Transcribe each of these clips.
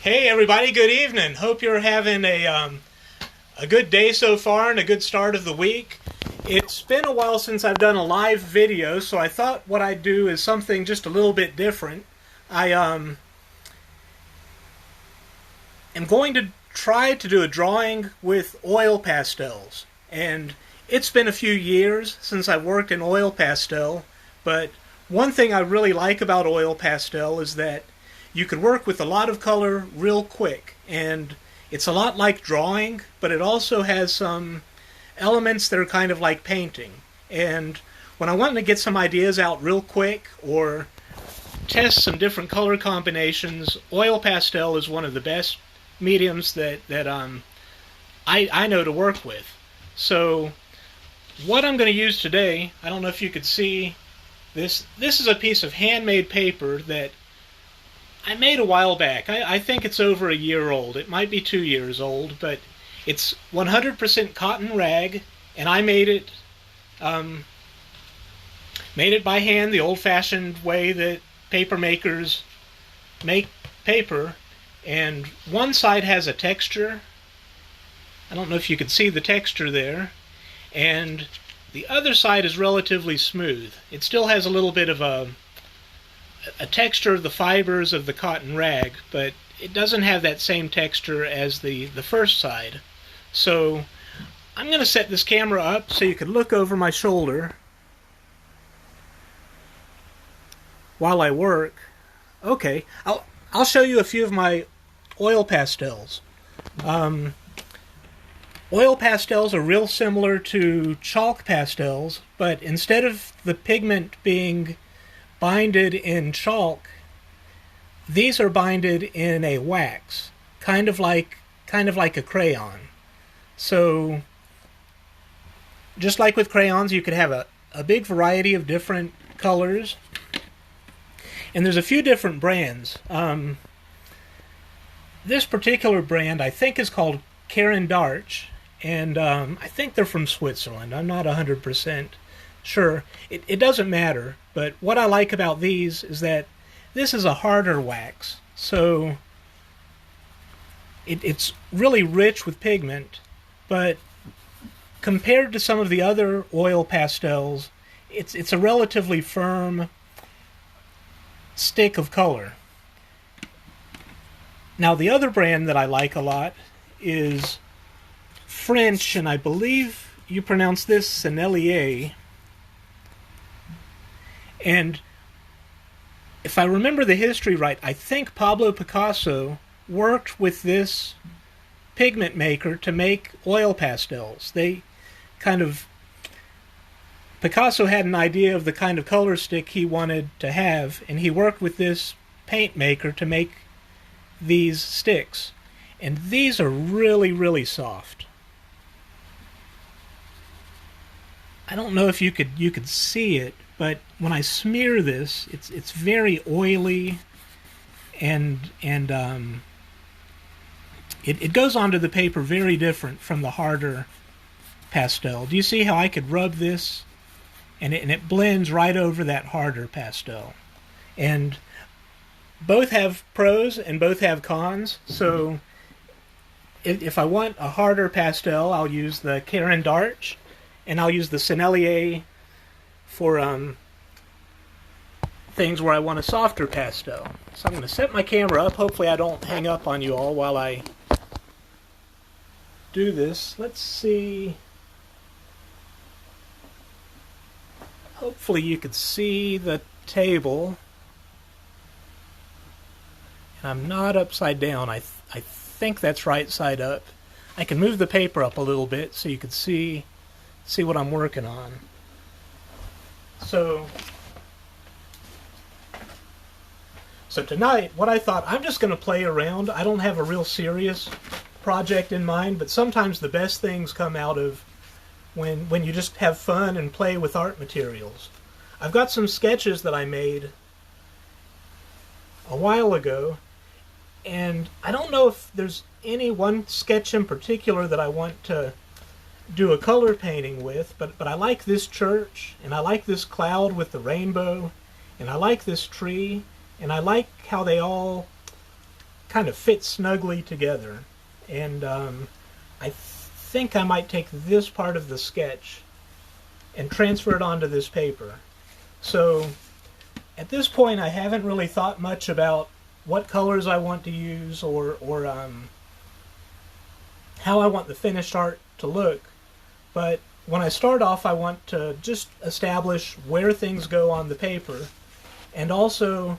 Hey everybody, good evening. Hope you're having a good day so far and a good start of the week. It's been a while since I've done a live video, so I thought what I'd do is something just a little bit different. I am going to try to do a drawing with oil pastels. And it's been a few years since I've worked in oil pastel, but one thing I really like about oil pastel is that you can work with a lot of color real quick, and it's a lot like drawing, but it also has some elements that are kind of like painting. And when I want to get some ideas out real quick or test some different color combinations, oil pastel is one of the best mediums that I know to work with. So what I'm going to use today, I don't know if you could see this. This is a piece of handmade paper that I made a while back. I think it's over a year old. It might be 2 years old, but it's 100% cotton rag, and I made it by hand, the old-fashioned way that paper makers make paper. And one side has a texture. I don't know if you can see the texture there. And the other side is relatively smooth. It still has a little bit of a texture of the fibers of the cotton rag, but it doesn't have that same texture as the first side. So I'm going to set this camera up so you can look over my shoulder while I work. Okay, I'll show you a few of my oil pastels. Oil pastels are real similar to chalk pastels, but instead of the pigment being binded in chalk, these are binded in a wax, kind of like a crayon. So just like with crayons, you could have a big variety of different colors, and there's a few different brands. This particular brand I think is called Karen Darch, and I think they're from Switzerland. I'm not 100% sure. It doesn't matter, but what I like about these is that this is a harder wax, so it's really rich with pigment, but compared to some of the other oil pastels, it's a relatively firm stick of color. Now the other brand that I like a lot is French, and I believe you pronounce this Sennelier. And if I remember the history right, I think Pablo Picasso worked with this pigment maker to make oil pastels. Picasso had an idea of the kind of color stick he wanted to have, and he worked with this paint maker to make these sticks. And these are really, really soft. I don't know if you could see it, but when I smear this, it's very oily, and it goes onto the paper very different from the harder pastel. Do you see how I could rub this, and it blends right over that harder pastel? And both have pros and both have cons. So if I want a harder pastel, I'll use the Karen Darch, and I'll use the Sennelier for things where I want a softer pastel. So I'm going to set my camera up. Hopefully I don't hang up on you all while I do this. Let's see. Hopefully you could see the table. And I'm not upside down. I think that's right side up. I can move the paper up a little bit so you can see what I'm working on. So tonight, what I thought, I'm just going to play around. I don't have a real serious project in mind, but sometimes the best things come out of when you just have fun and play with art materials. I've got some sketches that I made a while ago, and I don't know if there's any one sketch in particular that I want to do a color painting with, but I like this church, and I like this cloud with the rainbow, and I like this tree, and I like how they all kind of fit snugly together. And I think I might take this part of the sketch and transfer it onto this paper. So at this point I haven't really thought much about what colors I want to use or how I want the finished art to look. But when I start off, I want to just establish where things go on the paper, and also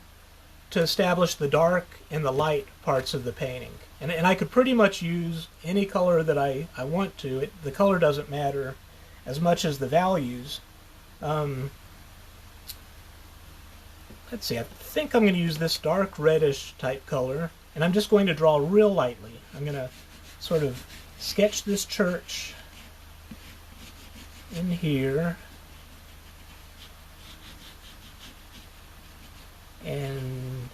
to establish the dark and the light parts of the painting. And I could pretty much use any color that I want to. The color doesn't matter as much as the values. Let's see, I think I'm going to use this dark reddish type color, and I'm just going to draw real lightly. I'm going to sort of sketch this church in here, and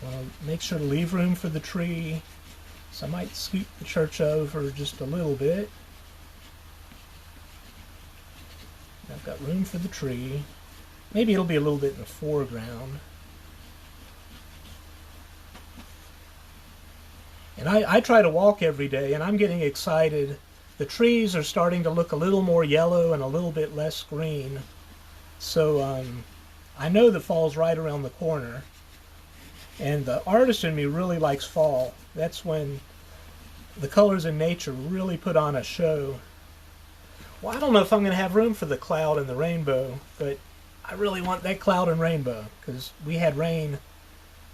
I want to make sure to leave room for the tree, so I might scoot the church over just a little bit. I've got room for the tree. Maybe it'll be a little bit in the foreground. And I try to walk every day, and I'm getting excited. The trees are starting to look a little more yellow and a little bit less green. So I know that fall's right around the corner. And the artist in me really likes fall. That's when the colors in nature really put on a show. Well, I don't know if I'm going to have room for the cloud and the rainbow, but I really want that cloud and rainbow because we had rain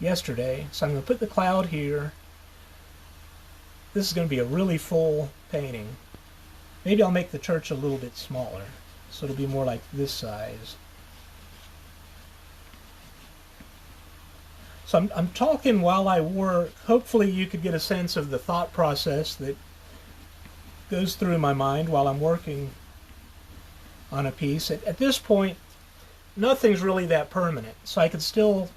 yesterday. So I'm going to put the cloud here. This is going to be a really full painting. Maybe I'll make the church a little bit smaller, so it'll be more like this size. So I'm talking while I work. Hopefully you could get a sense of the thought process that goes through my mind while I'm working on a piece. At this point, nothing's really that permanent, so I could still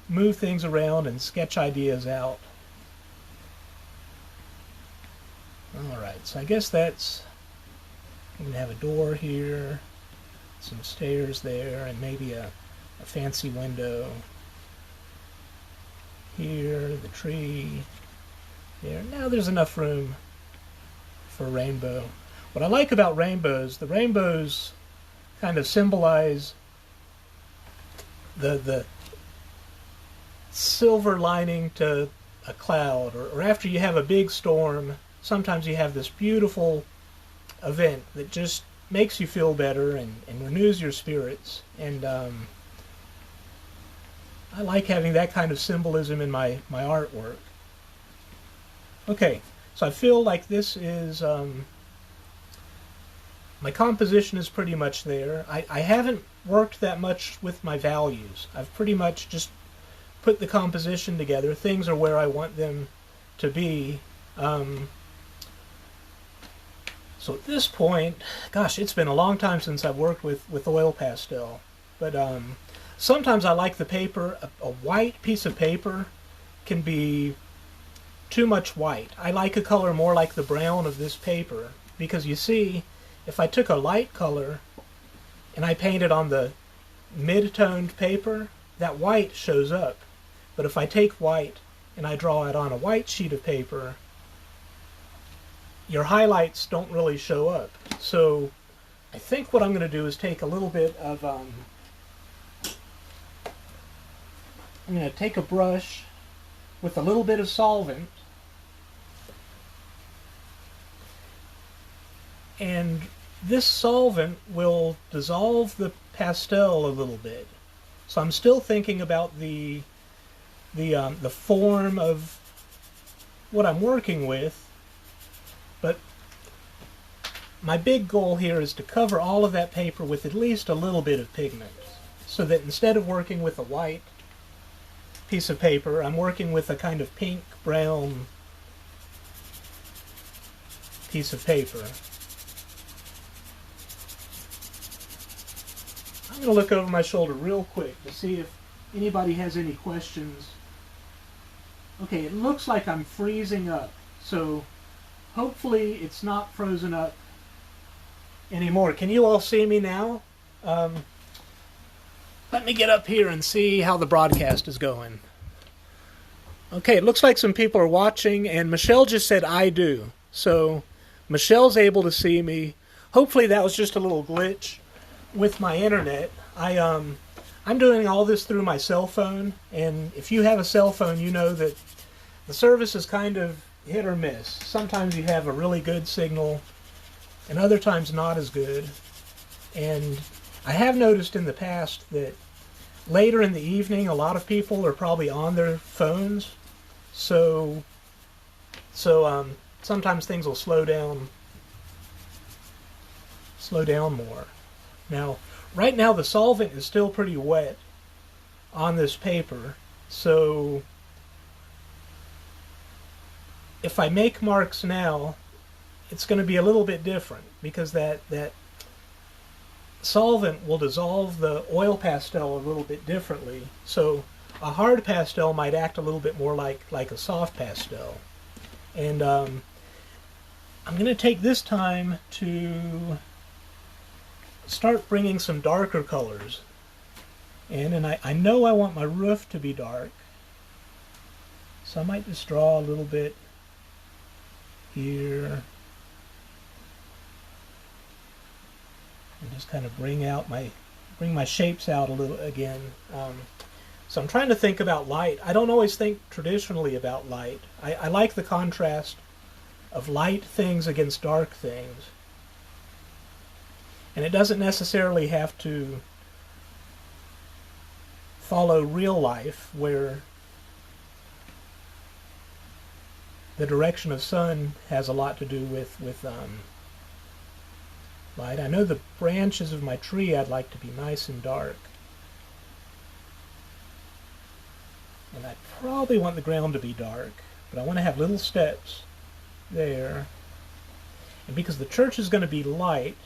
move things around and sketch ideas out. Alright, so I guess that's... I'm going to have a door here, some stairs there, and maybe a fancy window. Here, the tree, there. Now there's enough room for a rainbow. What I like about rainbows, the rainbows kind of symbolize the silver lining to a cloud, or after you have a big storm, sometimes you have this beautiful event that just makes you feel better and renews your spirits. And I like having that kind of symbolism in my artwork. Okay, so I feel like this is... my composition is pretty much there. I haven't worked that much with my values. I've pretty much just put the composition together. Things are where I want them to be. So at this point, gosh, it's been a long time since I've worked with oil pastel. But sometimes I like the paper. A white piece of paper can be too much white. I like a color more like the brown of this paper. Because you see, if I took a light color and I painted on the mid-toned paper, that white shows up. But if I take white and I draw it on a white sheet of paper, your highlights don't really show up. So I think what I'm going to do is take a little bit of... I'm going to take a brush with a little bit of solvent, and this solvent will dissolve the pastel a little bit. So I'm still thinking about the form of what I'm working with, but my big goal here is to cover all of that paper with at least a little bit of pigment, so that instead of working with a white piece of paper, I'm working with a kind of pink-brown piece of paper. I'm going to look over my shoulder real quick to see if anybody has any questions. Okay, it looks like I'm freezing up, so hopefully it's not frozen up anymore. Can you all see me now? Let me get up here and see how the broadcast is going. Okay, it looks like some people are watching, and Michelle just said I do. So Michelle's able to see me. Hopefully that was just a little glitch with my internet. I'm doing all this through my cell phone, and if you have a cell phone, you know that the service is kind of hit or miss. Sometimes you have a really good signal, and other times not as good. And I have noticed in the past that later in the evening, a lot of people are probably on their phones, so sometimes things will slow down more. Now, right now the solvent is still pretty wet on this paper, so if I make marks now, it's going to be a little bit different because that solvent will dissolve the oil pastel a little bit differently. So a hard pastel might act a little bit more like a soft pastel. And I'm going to take this time to start bringing some darker colors in. And I know I want my roof to be dark, so I might just draw a little bit here. And just kind of bring my shapes out a little again. So I'm trying to think about light. I don't always think traditionally about light. I like the contrast of light things against dark things. And it doesn't necessarily have to follow real life where the direction of sun has a lot to do with light. I know the branches of my tree I'd like to be nice and dark. And I probably want the ground to be dark, but I want to have little steps there. And because the church is going to be light,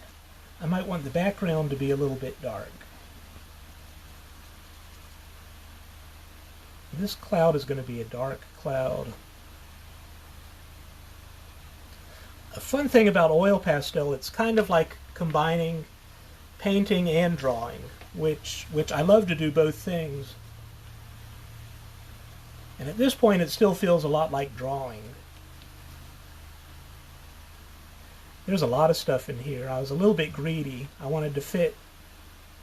I might want the background to be a little bit dark. This cloud is going to be a dark cloud. A fun thing about oil pastel, it's kind of like combining painting and drawing, which I love to do both things. And at this point it still feels a lot like drawing. There's a lot of stuff in here. I was a little bit greedy. I wanted to fit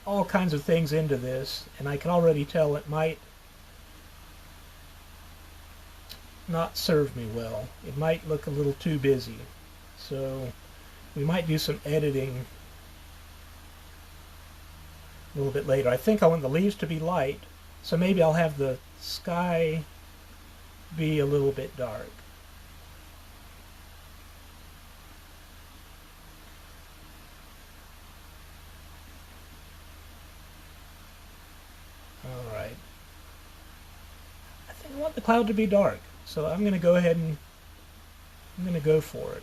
all kinds of things into this, and I can already tell it might not serve me well. It might look a little too busy. So we might do some editing a little bit later. I think I want the leaves to be light, so maybe I'll have the sky be a little bit dark. Alright. I think I want the cloud to be dark, so I'm going to go ahead and I'm going to go for it.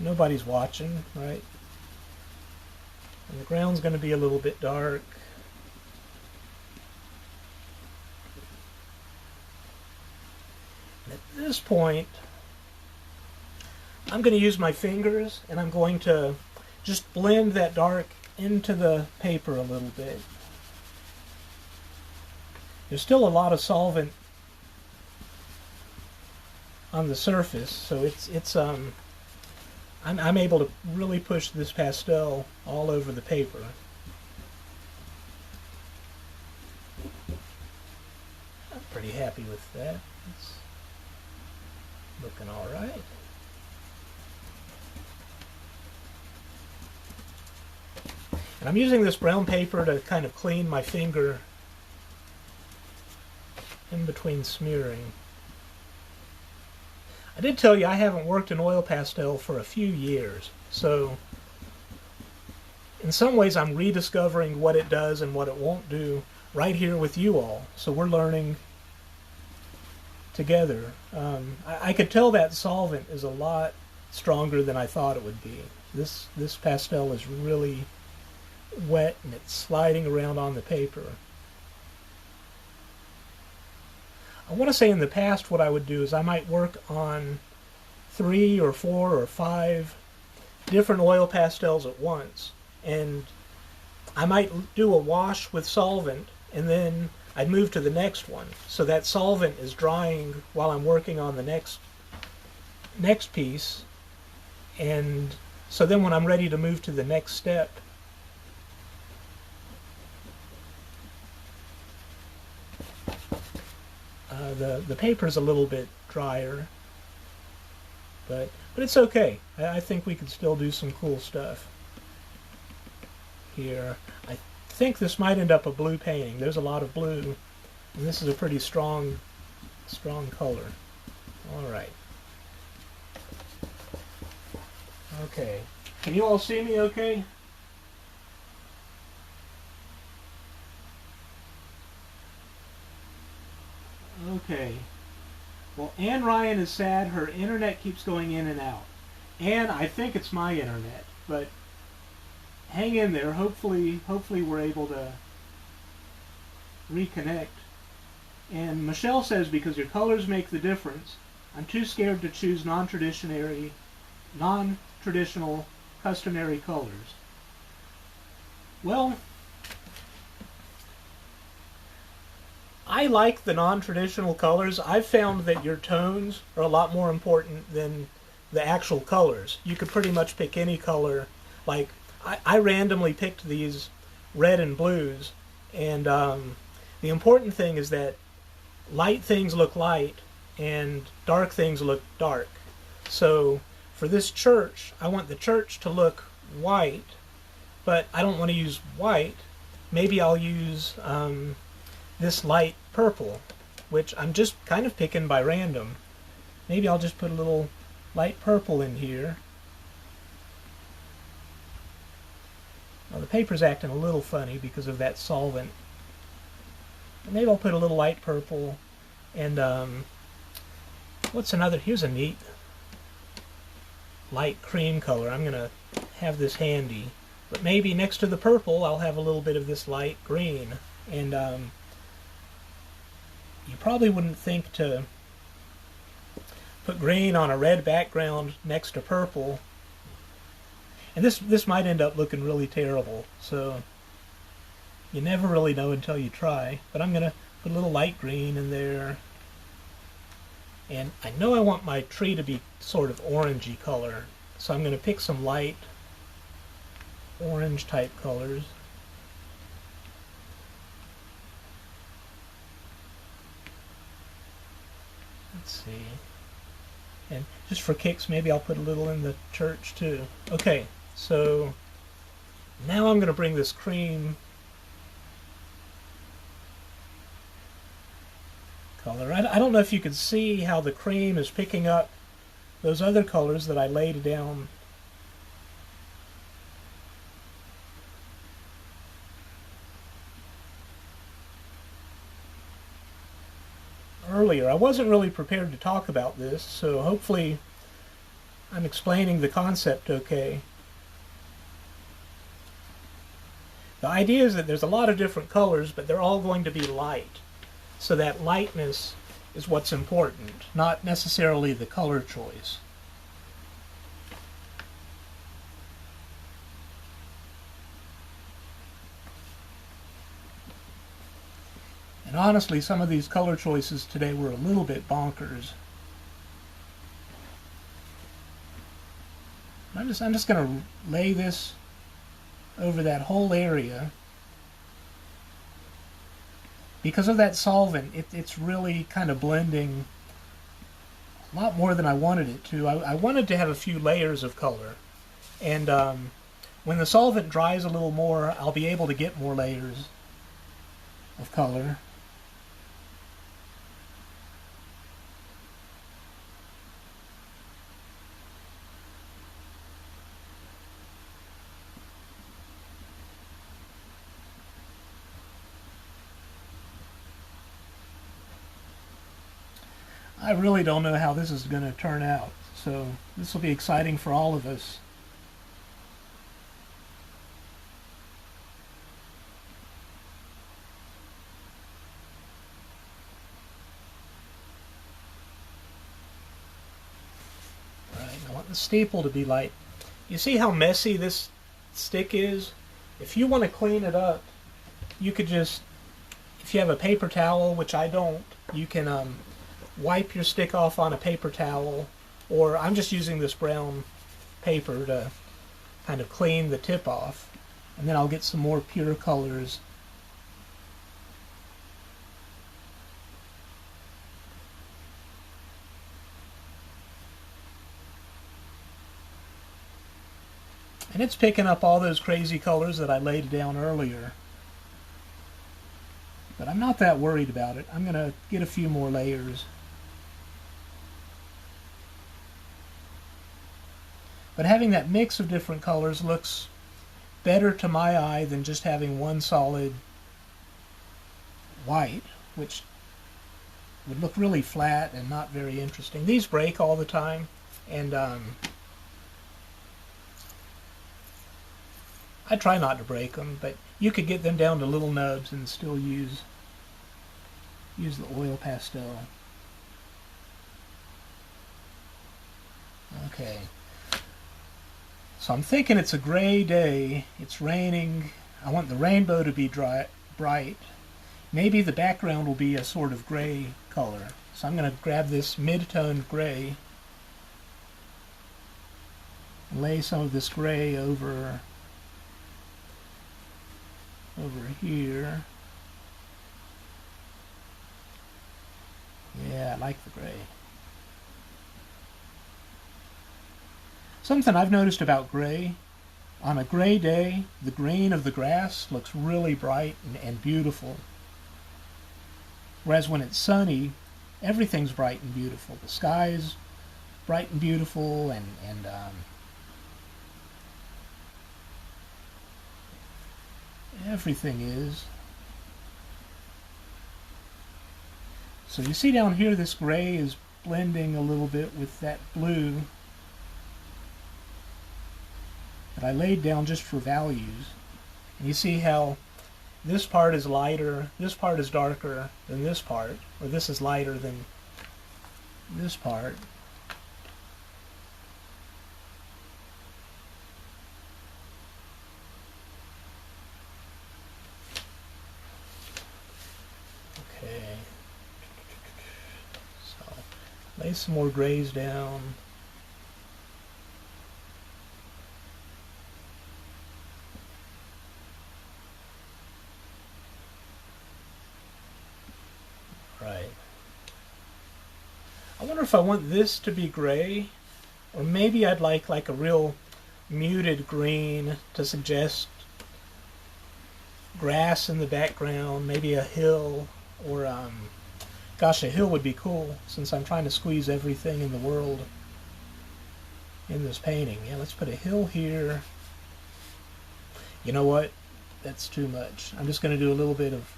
Nobody's watching, right? And the ground's going to be a little bit dark. And at this point, I'm going to use my fingers and I'm going to just blend that dark into the paper a little bit. There's still a lot of solvent on the surface, so I'm able to really push this pastel all over the paper. I'm pretty happy with that. It's looking all right. And I'm using this brown paper to kind of clean my finger in between smearing. I did tell you I haven't worked in oil pastel for a few years, so in some ways I'm rediscovering what it does and what it won't do right here with you all. So we're learning together. I could tell that solvent is a lot stronger than I thought it would be. This pastel is really wet and it's sliding around on the paper. I want to say in the past what I would do is I might work on 3 or 4 or 5 different oil pastels at once, and I might do a wash with solvent and then I'd move to the next one. So that solvent is drying while I'm working on the next piece. And so then when I'm ready to move to the next step, the paper's a little bit drier, but it's okay. I think we could still do some cool stuff here. I think this might end up a blue painting. There's a lot of blue, and this is a pretty strong color. All right. Okay. Can you all see me okay? Okay. Well, Ann Ryan is sad. Her internet keeps going in and out. Ann, I think it's my internet, but hang in there. Hopefully we're able to reconnect. And Michelle says, because your colors make the difference, I'm too scared to choose non-traditional, customary colors. Well, I like the non-traditional colors. I've found that your tones are a lot more important than the actual colors. You could pretty much pick any color. Like, I randomly picked these red and blues, and the important thing is that light things look light and dark things look dark. So for this church, I want the church to look white, but I don't want to use white. Maybe I'll use this light purple, which I'm just kind of picking by random. Maybe I'll just put a little light purple in here. Well, the paper's acting a little funny because of that solvent. Maybe I'll put a little light purple, and what's another? Here's a neat light cream color. I'm going to have this handy. But maybe next to the purple, I'll have a little bit of this light green. And you probably wouldn't think to put green on a red background next to purple. And this might end up looking really terrible. So you never really know until you try. But I'm going to put a little light green in there. And I know I want my tree to be sort of orangey color. So I'm going to pick some light orange type colors. Let's see. And just for kicks, maybe I'll put a little in the church too. Okay, so now I'm going to bring this cream color. I don't know if you can see how the cream is picking up those other colors that I laid down earlier. I wasn't really prepared to talk about this, so hopefully I'm explaining the concept okay. The idea is that there's a lot of different colors, but they're all going to be light. So that lightness is what's important, not necessarily the color choice. And honestly, some of these color choices today were a little bit bonkers. I'm just going to lay this over that whole area. Because of that solvent, it's really kind of blending a lot more than I wanted it to. I wanted to have a few layers of color. And when the solvent dries a little more, I'll be able to get more layers of color. I really don't know how this is going to turn out, so this will be exciting for all of us. Right, I want the staple to be light. You see how messy this stick is? If you want to clean it up, you could just if you have a paper towel, which I don't, you can wipe your stick off on a paper towel, or I'm just using this brown paper to kind of clean the tip off, and then I'll get some more pure colors. And it's picking up all those crazy colors that I laid down earlier. But I'm not that worried about it. I'm going to get a few more layers. But having that mix of different colors looks better to my eye than just having one solid white, which would look really flat and not very interesting. These break all the time, and I try not to break them, but you could get them down to little nubs and still use the oil pastel. Okay. So I'm thinking it's a gray day. It's raining. I want the rainbow to be bright. Maybe the background will be a sort of gray color. So I'm going to grab this mid-toned gray and lay some of this gray over here. Yeah, I like the gray. Something I've noticed about gray, on a gray day, the green of the grass looks really bright and beautiful. Whereas when it's sunny, everything's bright and beautiful. The sky's bright and beautiful, and everything is. So you see down here, this gray is blending a little bit with that blue that I laid down just for values. And you see how this part is lighter, this part is darker than this part, or this is lighter than this part. Okay. So, lay some more grays down. Right. I wonder if I want this to be gray, or maybe I'd like a real muted green to suggest grass in the background, maybe a hill, or gosh, a hill would be cool since I'm trying to squeeze everything in the world in this painting. Yeah, let's put a hill here. You know what? That's too much. I'm just going to do a little bit of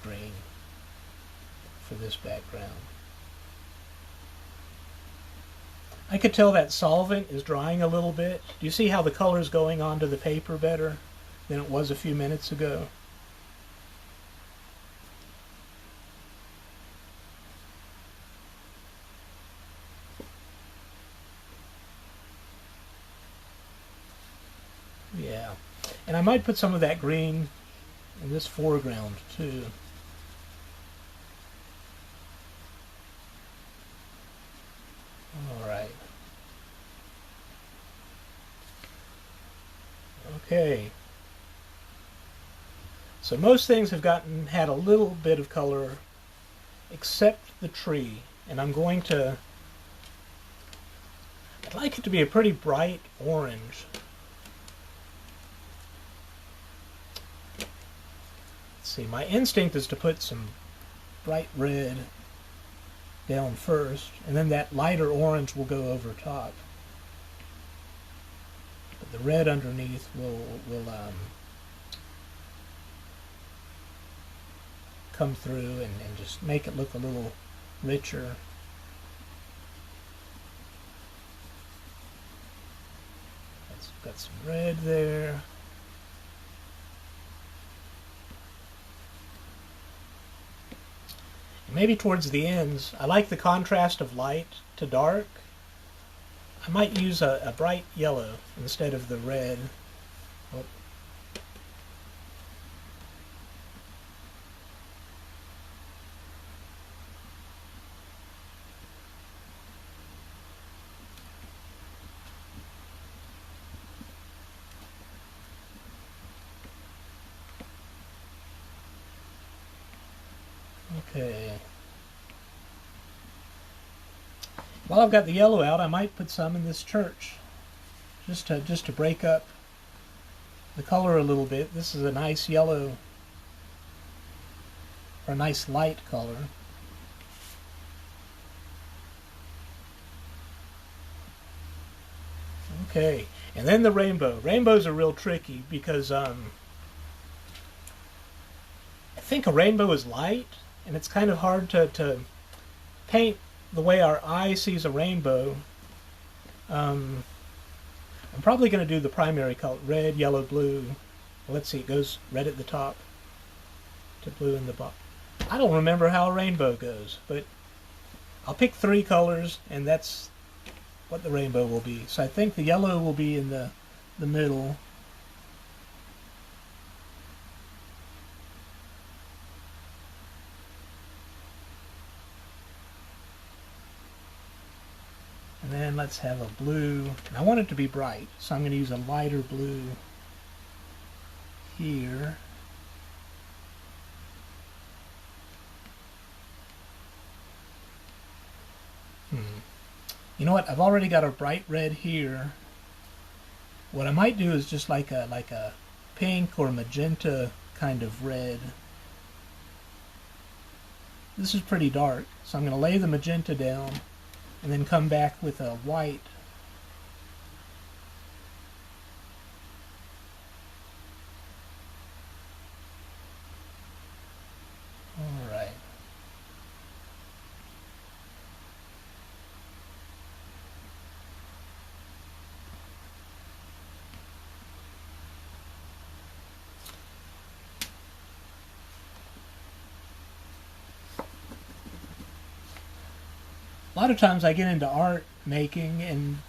green for this background. I could tell that solvent is drying a little bit. Do you see how the color is going onto the paper better than it was a few minutes ago? Yeah, and I might put some of that green in this foreground too. All right. Okay. So most things have had a little bit of color except the tree, and I'd like it to be a pretty bright orange. See, my instinct is to put some bright red down first, and then that lighter orange will go over top. But the red underneath will come through and just make it look a little richer. It's got some red there. Maybe towards the ends, I like the contrast of light to dark. I might use a bright yellow instead of the red. Oh. Okay. While I've got the yellow out, I might put some in this church, just to break up the color a little bit. This is a nice yellow, or a nice light color. Okay, and then the rainbow. Rainbows are real tricky because I think a rainbow is light, and it's kind of hard to paint the way our eye sees a rainbow. I'm probably going to do the primary color, red, yellow, blue. Let's see, it goes red at the top to blue in the bottom. I don't remember how a rainbow goes, but I'll pick 3 colors, and that's what the rainbow will be. So I think the yellow will be in the middle. And then let's have a blue. And I want it to be bright, so I'm going to use a lighter blue here. You know what? I've already got a bright red here. What I might do is just like a pink or magenta kind of red. This is pretty dark, so I'm going to lay the magenta down and then come back with a white. All right. A lot of times I get into art making and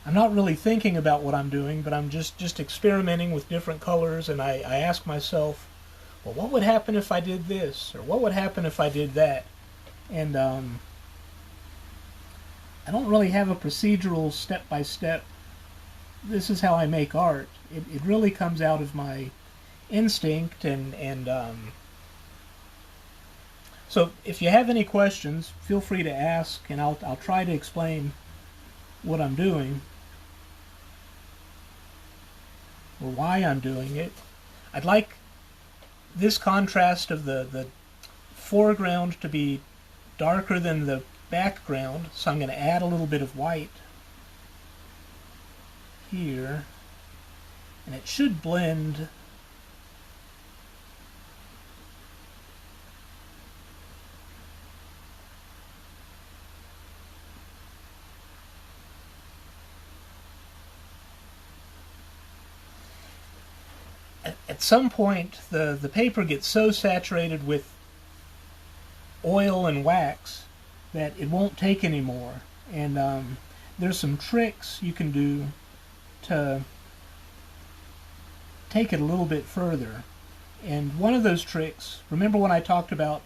I'm not really thinking about what I'm doing, but I'm just experimenting with different colors, and I ask myself, well, what would happen if I did this? Or what would happen if I did that? And I don't really have a procedural step-by-step, this is how I make art. It really comes out of my instinct, and so if you have any questions, feel free to ask, and I'll try to explain what I'm doing or why I'm doing it. I'd like this contrast of the foreground to be darker than the background, so I'm going to add a little bit of white here, and it should blend. At some point, the paper gets so saturated with oil and wax that it won't take anymore. And there's some tricks you can do to take it a little bit further. And one of those tricks, remember when I talked about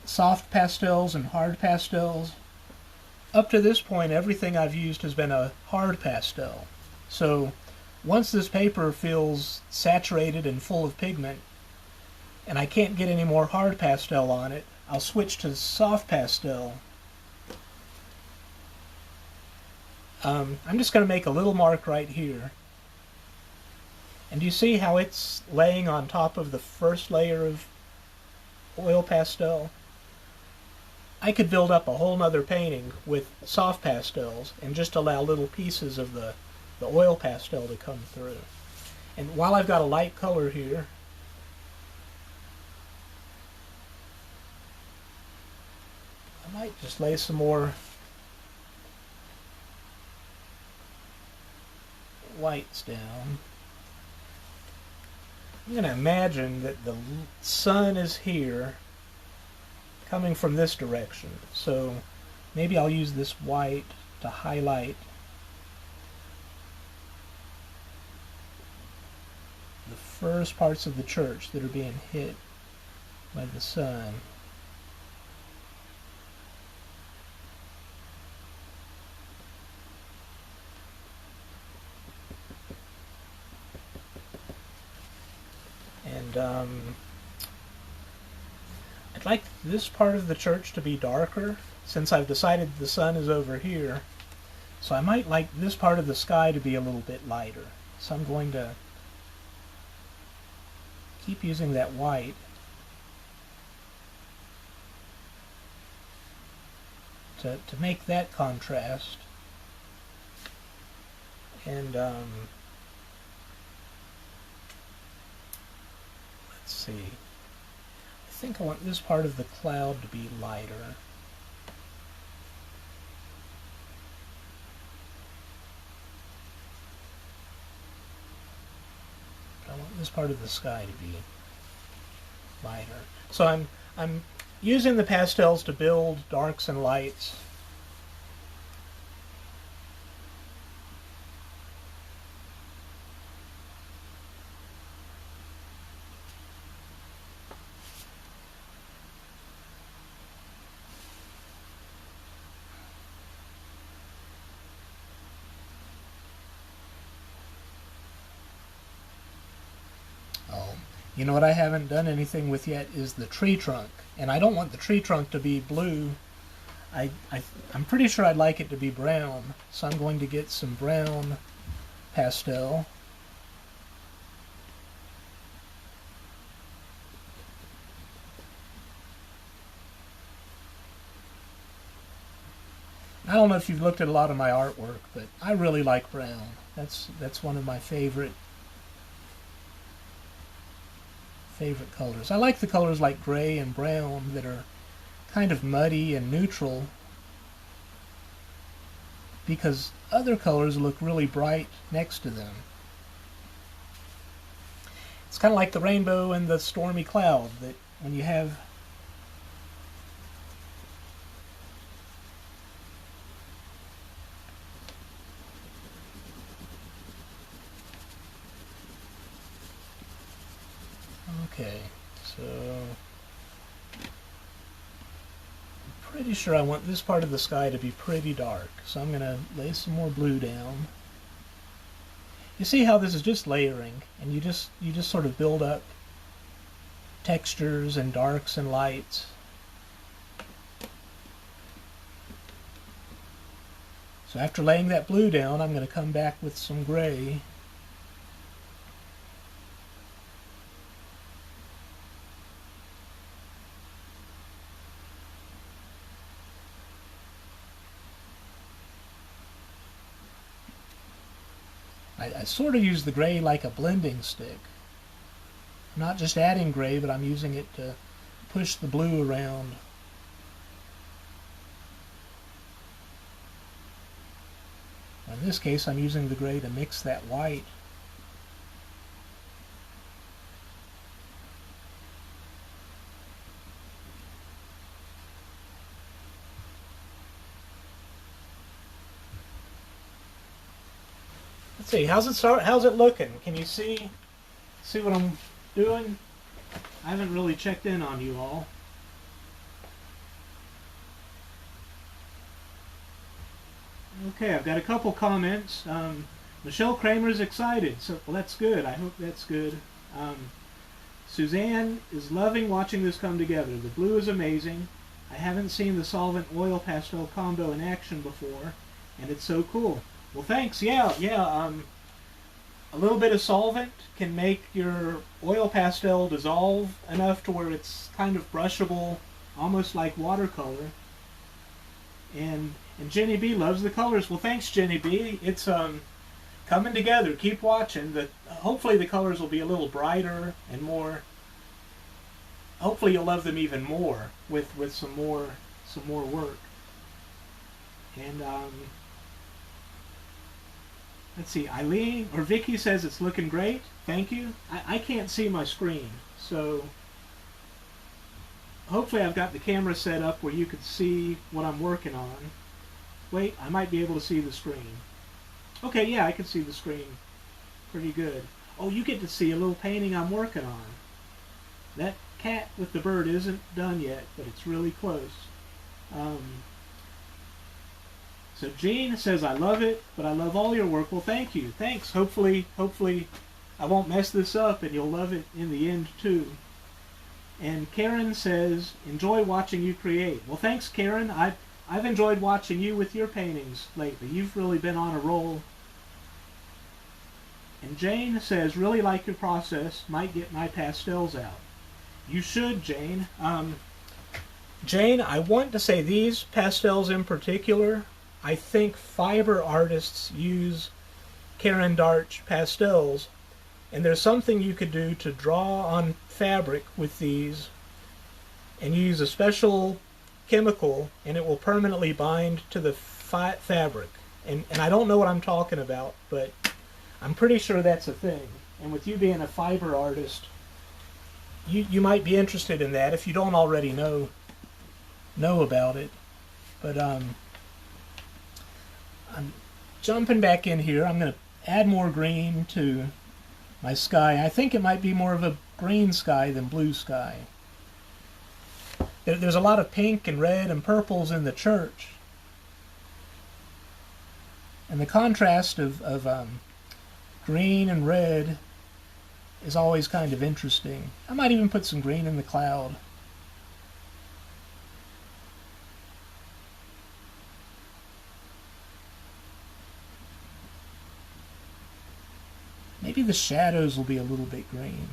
soft pastels and hard pastels? Up to this point, everything I've used has been a hard pastel. So once this paper feels saturated and full of pigment, and I can't get any more hard pastel on it, I'll switch to soft pastel. I'm just going to make a little mark right here. And do you see how it's laying on top of the first layer of oil pastel? I could build up a whole nother painting with soft pastels and just allow little pieces of the oil pastel to come through. And while I've got a light color here, I might just lay some more whites down. I'm going to imagine that the sun is here coming from this direction. So maybe I'll use this white to highlight the first parts of the church that are being hit by the sun. And I'd like this part of the church to be darker, since I've decided the sun is over here. So I might like this part of the sky to be a little bit lighter. So I'm going to keep using that white. To make that contrast. And let's see. I think I want this part of the cloud to be lighter. I want this part of the sky to be lighter. So I'm using the pastels to build darks and lights. You know what I haven't done anything with yet is the tree trunk. And I don't want the tree trunk to be blue. I'm pretty sure I'd like it to be brown. So I'm going to get some brown pastel. I don't know if you've looked at a lot of my artwork, but I really like brown. That's one of my favorite colors. I like the colors like gray and brown that are kind of muddy and neutral, because other colors look really bright next to them. It's kind of like the rainbow and the stormy cloud, that when you have okay, so I'm pretty sure I want this part of the sky to be pretty dark, so I'm going to lay some more blue down. You see how this is just layering, and you just sort of build up textures and darks and lights. So after laying that blue down, I'm going to come back with some gray. I sort of use the gray like a blending stick. I'm not just adding gray, but I'm using it to push the blue around. In this case, I'm using the gray to mix that white. Let's see, how's it looking? Can you see what I'm doing? I haven't really checked in on you all. Okay, I've got a couple comments. Michelle Kramer's excited, so well, that's good. I hope that's good. Suzanne is loving watching this come together. The blue is amazing. I haven't seen the solvent oil pastel combo in action before, and it's so cool. Well, thanks. Yeah. A little bit of solvent can make your oil pastel dissolve enough to where it's kind of brushable, almost like watercolor. And Jenny B loves the colors. Well, thanks, Jenny B. It's coming together. Keep watching. Hopefully the colors will be a little brighter and more. Hopefully you'll love them even more with some more work. And let's see, Eileen or Vicky says it's looking great. Thank you. I can't see my screen, so hopefully I've got the camera set up where you could see what I'm working on. Wait, I might be able to see the screen. Okay, yeah, I can see the screen pretty good. Oh, you get to see a little painting I'm working on. That cat with the bird isn't done yet, but it's really close. So Jean says, I love it, but I love all your work. Well, thank you. Thanks. Hopefully I won't mess this up and you'll love it in the end, too. And Karen says, enjoy watching you create. Well, thanks, Karen. I've enjoyed watching you with your paintings lately. You've really been on a roll. And Jane says, really like your process. Might get my pastels out. You should, Jane. Jane, I want to say these pastels in particular, I think fiber artists use Caran d'Arche pastels, and there's something you could do to draw on fabric with these, and use a special chemical, and it will permanently bind to the fabric. And I don't know what I'm talking about, but I'm pretty sure that's a thing. And with you being a fiber artist, you might be interested in that if you don't already know about it. But I'm jumping back in here. I'm going to add more green to my sky. I think it might be more of a green sky than blue sky. There's a lot of pink and red and purples in the church. And the contrast of green and red is always kind of interesting. I might even put some green in the cloud. Maybe the shadows will be a little bit green.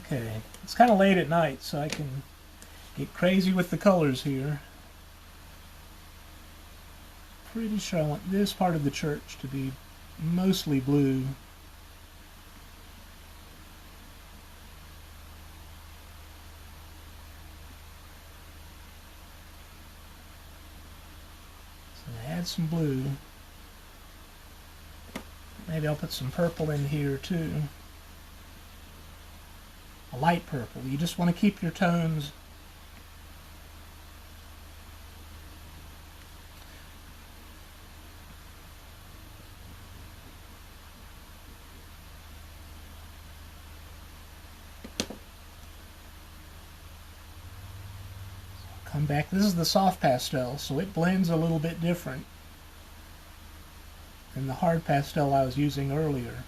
Okay, it's kind of late at night, so I can get crazy with the colors here. Pretty sure I want this part of the church to be mostly blue. Add some blue. Maybe I'll put some purple in here too. A light purple. You just want to keep your tones come back. This is the soft pastel, so it blends a little bit different than the hard pastel I was using earlier.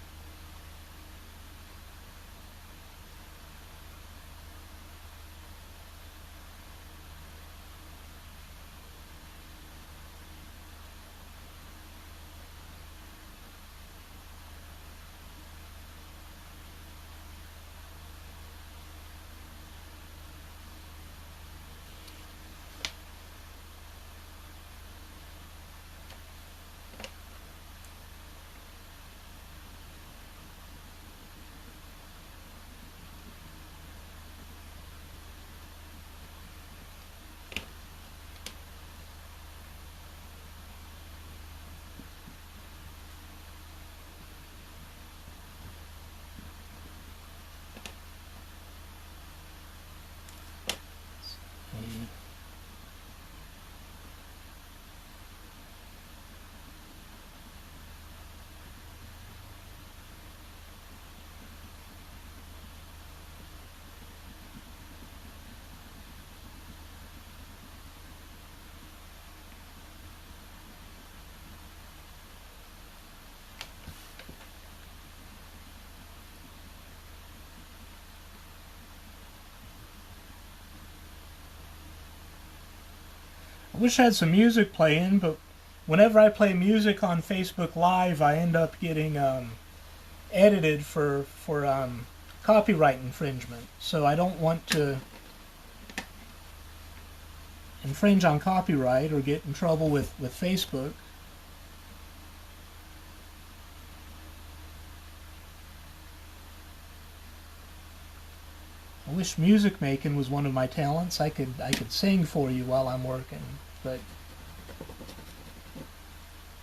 I wish I had some music playing, but whenever I play music on Facebook Live, I end up getting edited for copyright infringement. So I don't want to infringe on copyright or get in trouble with Facebook. I wish music making was one of my talents. I could sing for you while I'm working, but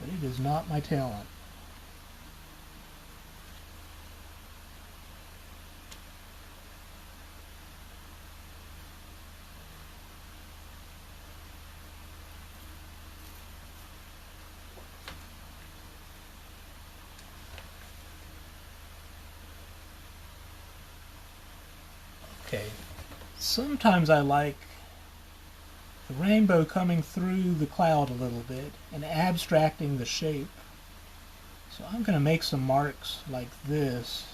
it is not my talent. Okay. Sometimes I like the rainbow coming through the cloud a little bit and abstracting the shape. So I'm going to make some marks like this.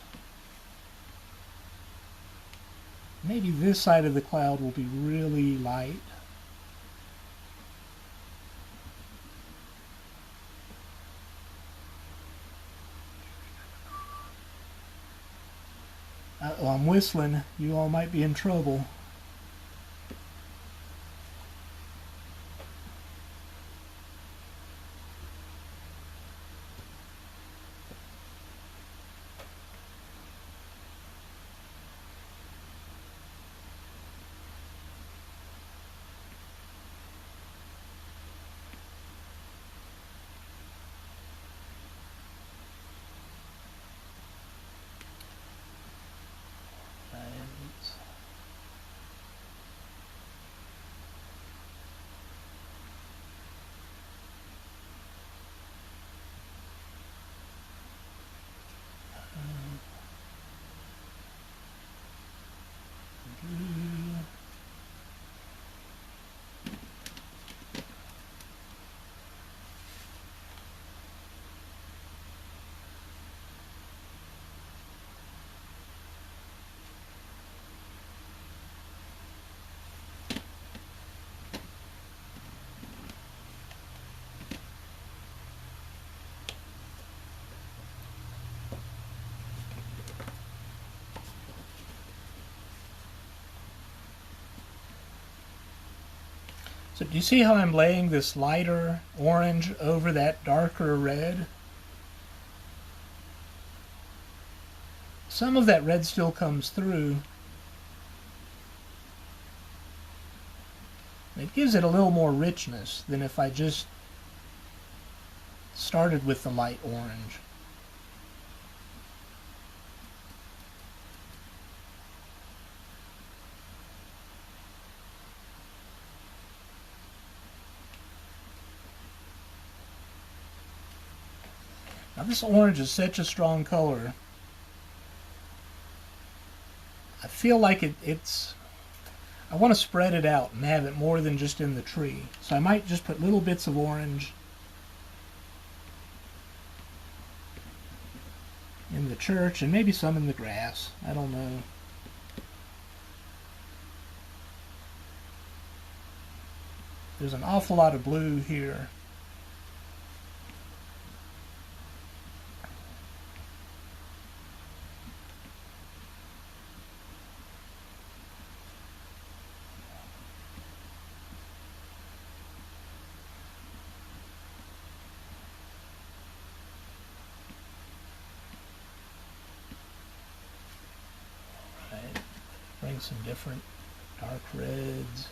Maybe this side of the cloud will be really light. Uh-oh, I'm whistling. You all might be in trouble. So do you see how I'm laying this lighter orange over that darker red? Some of that red still comes through. It gives it a little more richness than if I just started with the light orange. Now this orange is such a strong color. I feel like I want to spread it out and have it more than just in the tree. So I might just put little bits of orange in the church and maybe some in the grass. I don't know. There's an awful lot of blue here. Bring some different dark reds,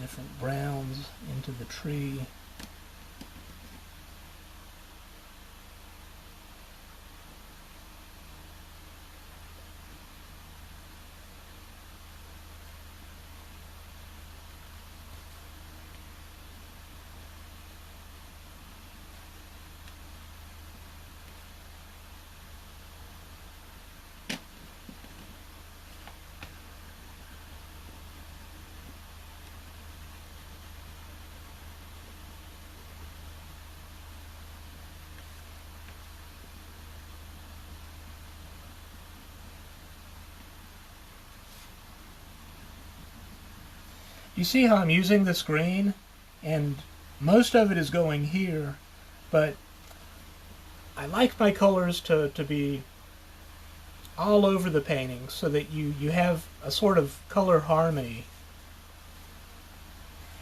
different browns into the tree. You see how I'm using this green? And most of it is going here, but I like my colors to be all over the painting so that you have a sort of color harmony.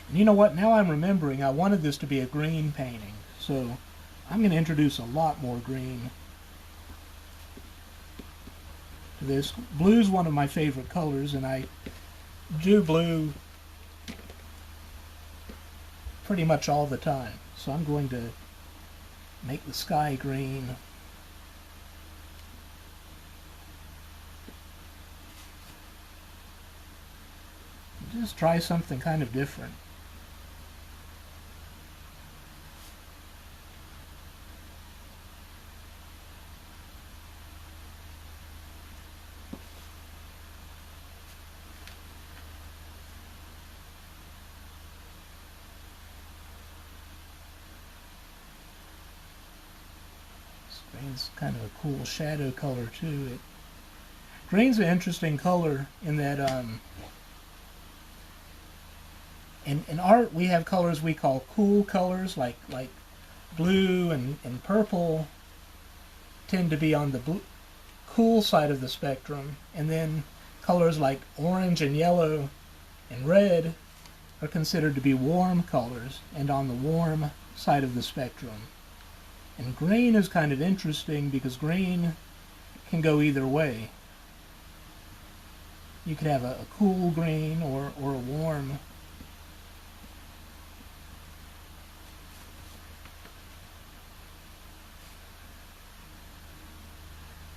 And you know what? Now I'm remembering I wanted this to be a green painting, so I'm going to introduce a lot more green to this. Blue's one of my favorite colors, and I do blue pretty much all the time. So I'm going to make the sky green. Just try something kind of different. Green's kind of a cool shadow color too. Green's an interesting color in that in art we have colors we call cool colors, like blue and purple tend to be on the cool side of the spectrum, and then colors like orange and yellow and red are considered to be warm colors and on the warm side of the spectrum. And green is kind of interesting because green can go either way. You could have a cool green or a warm.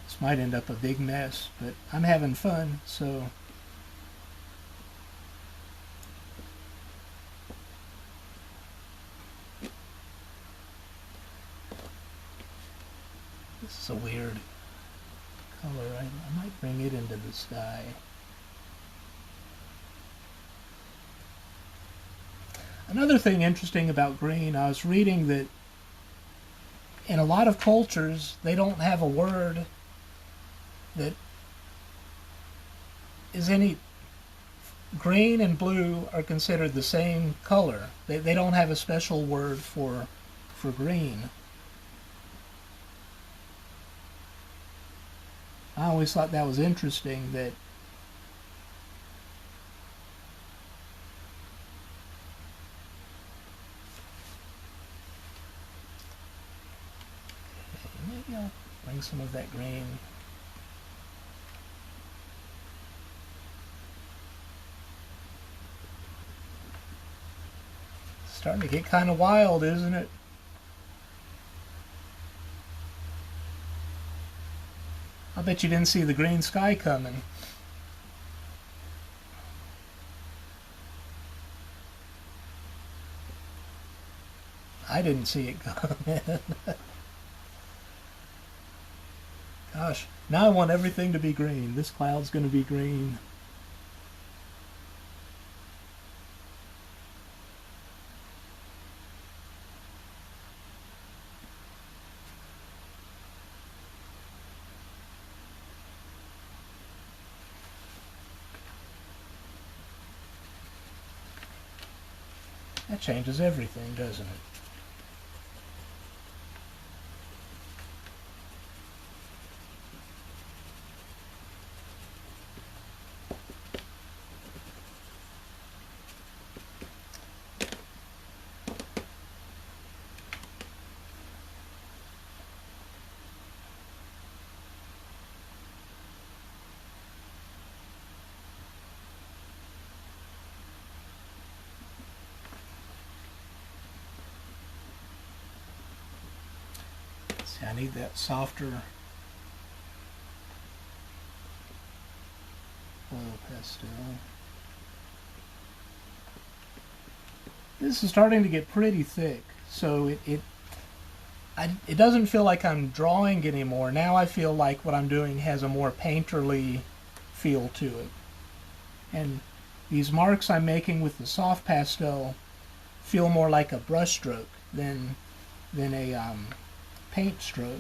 This might end up a big mess, but I'm having fun, so this is a weird color. I might bring it into the sky. Another thing interesting about green, I was reading that in a lot of cultures, they don't have a word that is any... Green and blue are considered the same color. They don't have a special word for green. I always thought that was interesting, that maybe I'll bring some of that green. It's starting to get kind of wild, isn't it? I bet you didn't see the green sky coming. I didn't see it coming. Gosh, now I want everything to be green. This cloud's going to be green. That changes everything, doesn't it? See, I need that softer oil pastel. This is starting to get pretty thick, so it doesn't feel like I'm drawing anymore. Now I feel like what I'm doing has a more painterly feel to it. And these marks I'm making with the soft pastel feel more like a brush stroke than a paint stroke.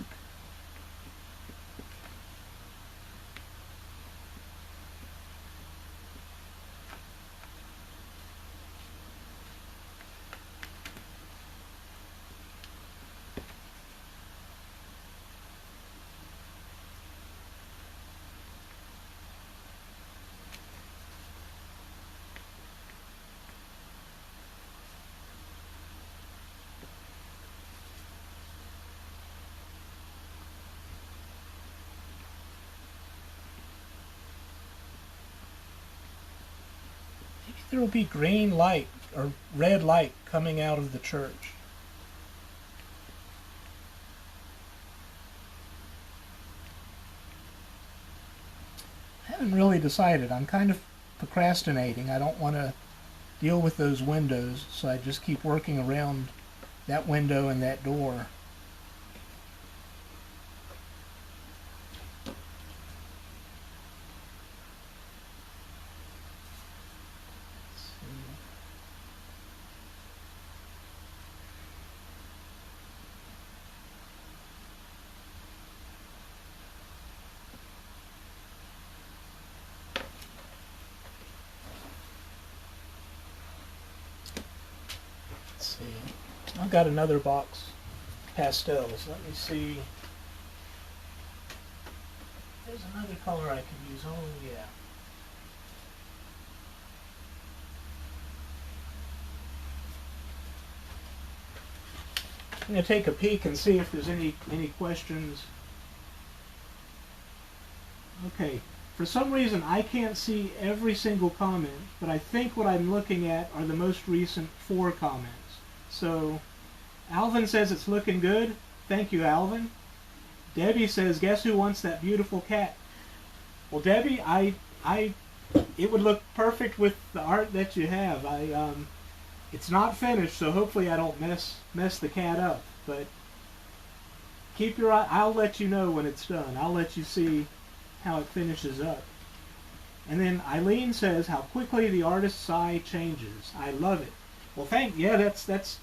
There will be green light or red light coming out of the church. I haven't really decided. I'm kind of procrastinating. I don't want to deal with those windows, so I just keep working around that window and that door. see. I've got another box pastels. Let me see. There's another color I can use. Oh, yeah. I'm going to take a peek and see if there's any questions. Okay. For some reason, I can't see every single comment, but I think what I'm looking at are the most recent 4 comments. So, Alvin says it's looking good. Thank you, Alvin. Debbie says, guess who wants that beautiful cat? Well, Debbie, it would look perfect with the art that you have. It's not finished, so hopefully I don't mess the cat up. But keep your eye. I'll let you know when it's done. I'll let you see how it finishes up. And then Eileen says how quickly the artist's eye changes. I love it. Well, that's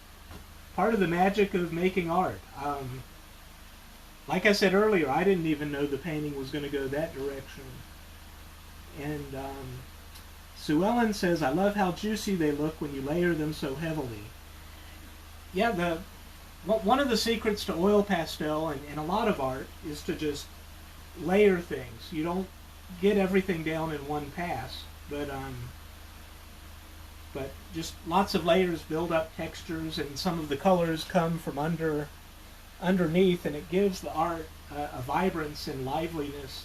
part of the magic of making art. Like I said earlier, I didn't even know the painting was going to go that direction. And Sue Ellen says, I love how juicy they look when you layer them so heavily. Yeah, one of the secrets to oil pastel and a lot of art is to just layer things. You don't get everything down in one pass, but just lots of layers build up textures, and some of the colors come from underneath, and it gives the art a vibrance and liveliness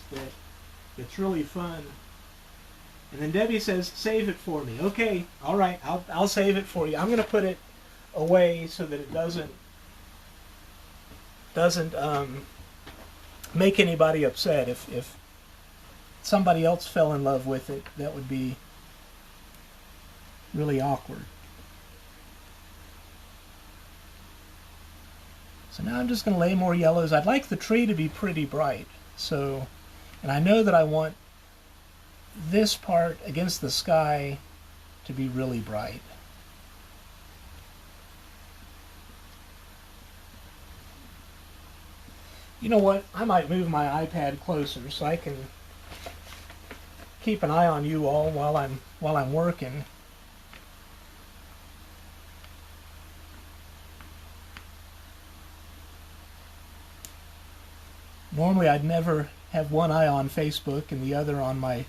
that's really fun. And then Debbie says, save it for me. Okay, all right, I'll save it for you. I'm going to put it away so that it doesn't make anybody upset. If somebody else fell in love with it, that would be really awkward. So now I'm just going to lay more yellows. I'd like the tree to be pretty bright. So, and I know that I want this part against the sky to be really bright. You know what? I might move my iPad closer so I can keep an eye on you all while I'm working. Normally I'd never have one eye on Facebook and the other on my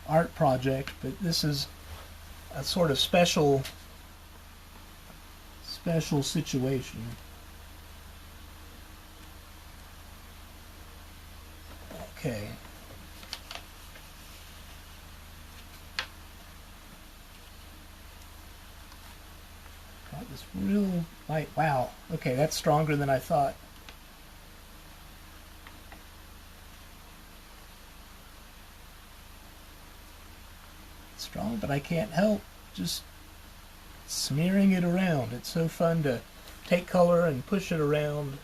art project, but this is a sort of special situation. Okay. Got this real light. Wow. Okay, that's stronger than I thought. Strong, but I can't help just smearing it around. It's so fun to take color and push it around.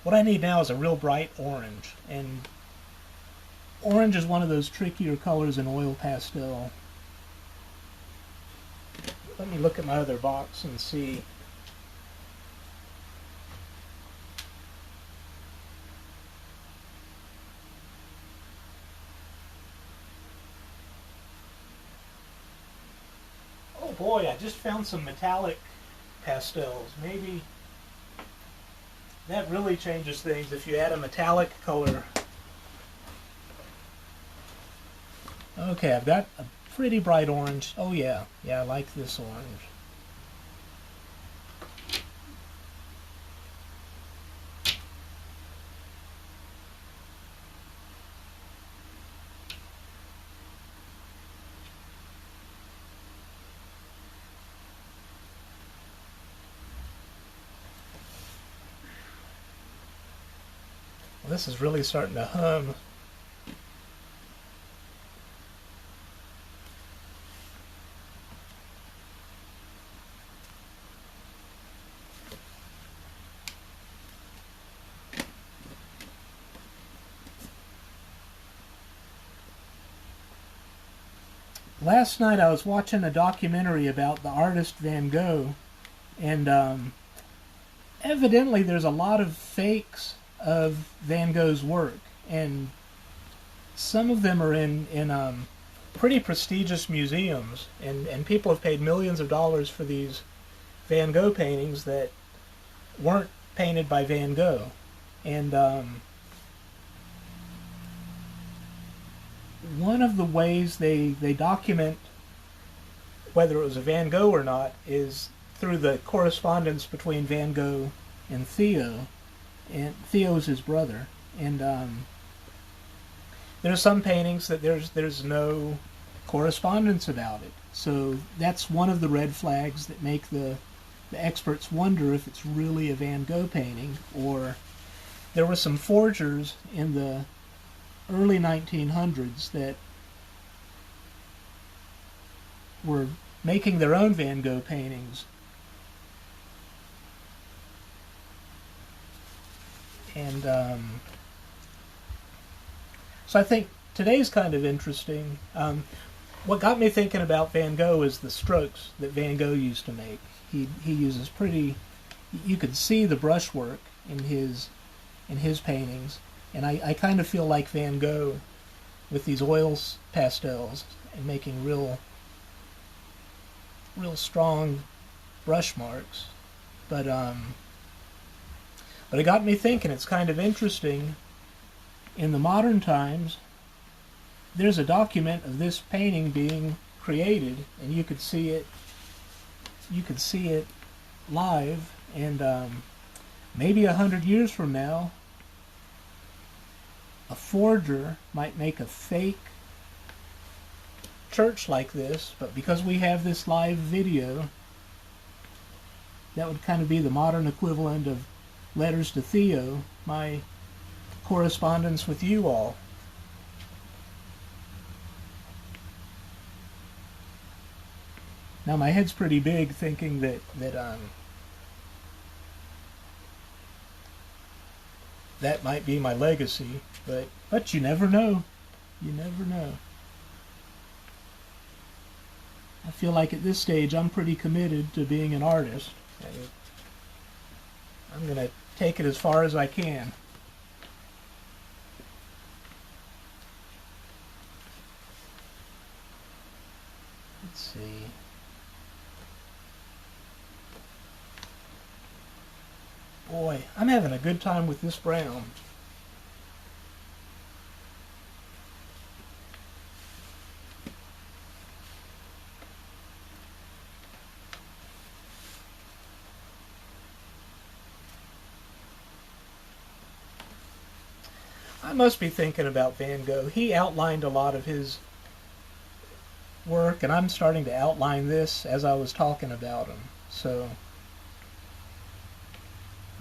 What I need now is a real bright orange, and orange is one of those trickier colors in oil pastel. Let me look at my other box and see. Oh boy, I just found some metallic pastels. Maybe that really changes things if you add a metallic color. Okay, I've got a pretty bright orange. Oh yeah, I like this orange. Well, this is really starting to hum. Last night I was watching a documentary about the artist Van Gogh, and evidently there's a lot of fakes of Van Gogh's work, and some of them are in pretty prestigious museums, and people have paid millions of dollars for these Van Gogh paintings that weren't painted by Van Gogh. And one of the ways they document whether it was a Van Gogh or not is through the correspondence between Van Gogh and Theo. And Theo's his brother. And there's some paintings that there's no correspondence about it. So that's one of the red flags that make the experts wonder if it's really a Van Gogh painting. Or there were some forgers in the early 1900s that were making their own Van Gogh paintings. And so I think today's kind of interesting. What got me thinking about Van Gogh is the strokes that Van Gogh used to make. He uses pretty, you could see the brushwork in his paintings, and I kind of feel like Van Gogh with these oil pastels and making real strong brush marks. But it got me thinking. It's kind of interesting. In the modern times, there's a document of this painting being created, and you could see it. You could see it live, and maybe 100 years from now, a forger might make a fake church like this, but because we have this live video, that would kind of be the modern equivalent of letters to Theo, my correspondence with you all. Now my head's pretty big thinking that might be my legacy, but you never know. You never know. I feel like at this stage I'm pretty committed to being an artist. I'm going to take it as far as I can. Let's see. Boy, I'm having a good time with this brown. I must be thinking about Van Gogh. He outlined a lot of his work, and I'm starting to outline this as I was talking about him. So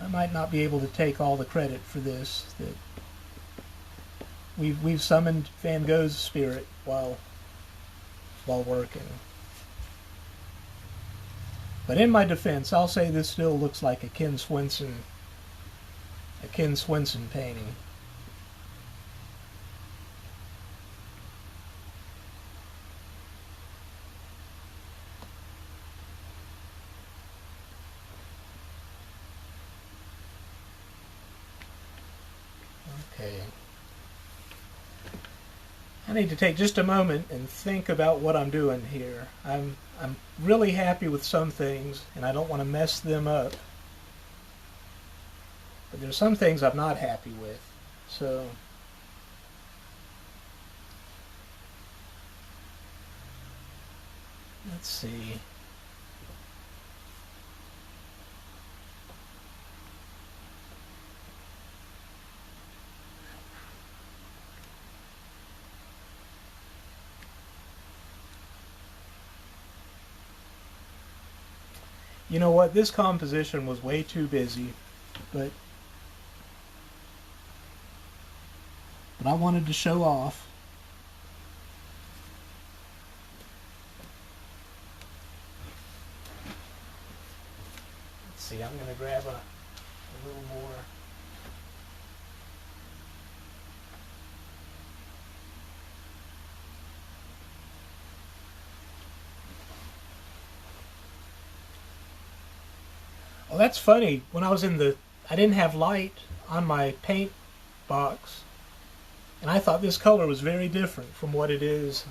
I might not be able to take all the credit for this. That we've summoned Van Gogh's spirit while working. But in my defense, I'll say this still looks like a Ken Swinson painting. Okay. I need to take just a moment and think about what I'm doing here. I'm really happy with some things, and I don't want to mess them up. But there's some things I'm not happy with. So let's see. You know what? This composition was way too busy, but I wanted to show off. Let's see, I'm going to grab a little more. Well, that's funny. When I was I didn't have light on my paint box, and I thought this color was very different from what it is.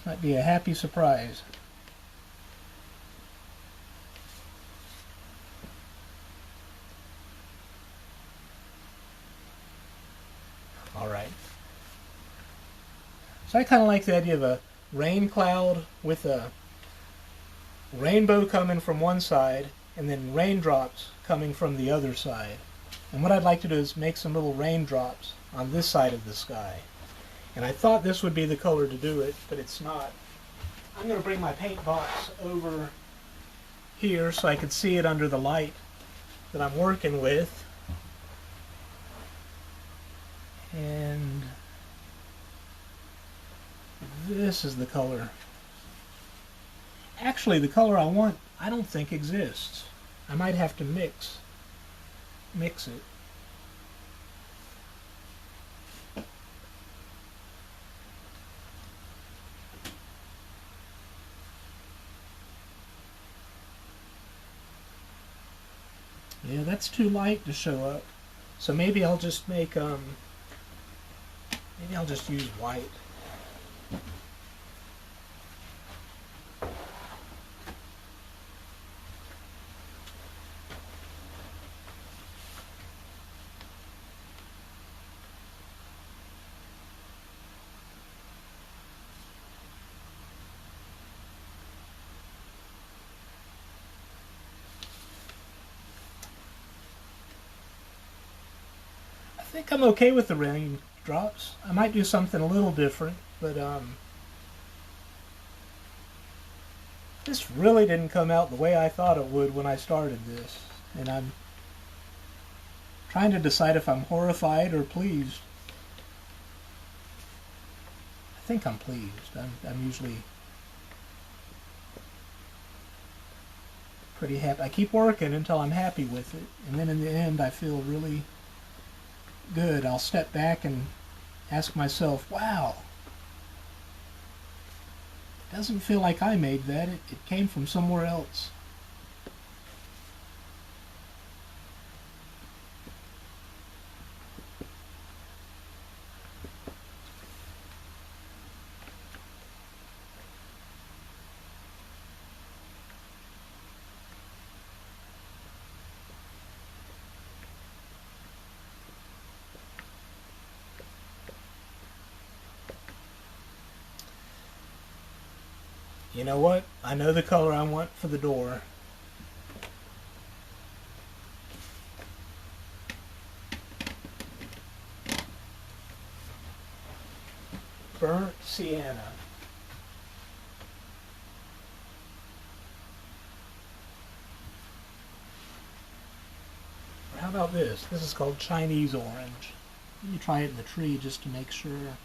This might be a happy surprise. Alright. So I kind of like the idea of a rain cloud with a rainbow coming from one side and then raindrops coming from the other side. And what I'd like to do is make some little raindrops on this side of the sky. And I thought this would be the color to do it, but it's not. I'm going to bring my paint box over here so I can see it under the light that I'm working with. And this is the color. Actually, the color I want, I don't think exists. I might have to mix it. Yeah, that's too light to show up. So maybe I'll just make maybe I'll just use white. I think I'm okay with the raindrops. I might do something a little different, but this really didn't come out the way I thought it would when I started this, and I'm trying to decide if I'm horrified or pleased. I think I'm pleased. I'm usually pretty happy. I keep working until I'm happy with it, and then in the end I feel really good. I'll step back and ask myself, wow, it doesn't feel like I made that. It came from somewhere else. You know what? I know the color I want for the door. Burnt sienna. Or how about this? This is called Chinese orange. Let me try it in the tree just to make sure.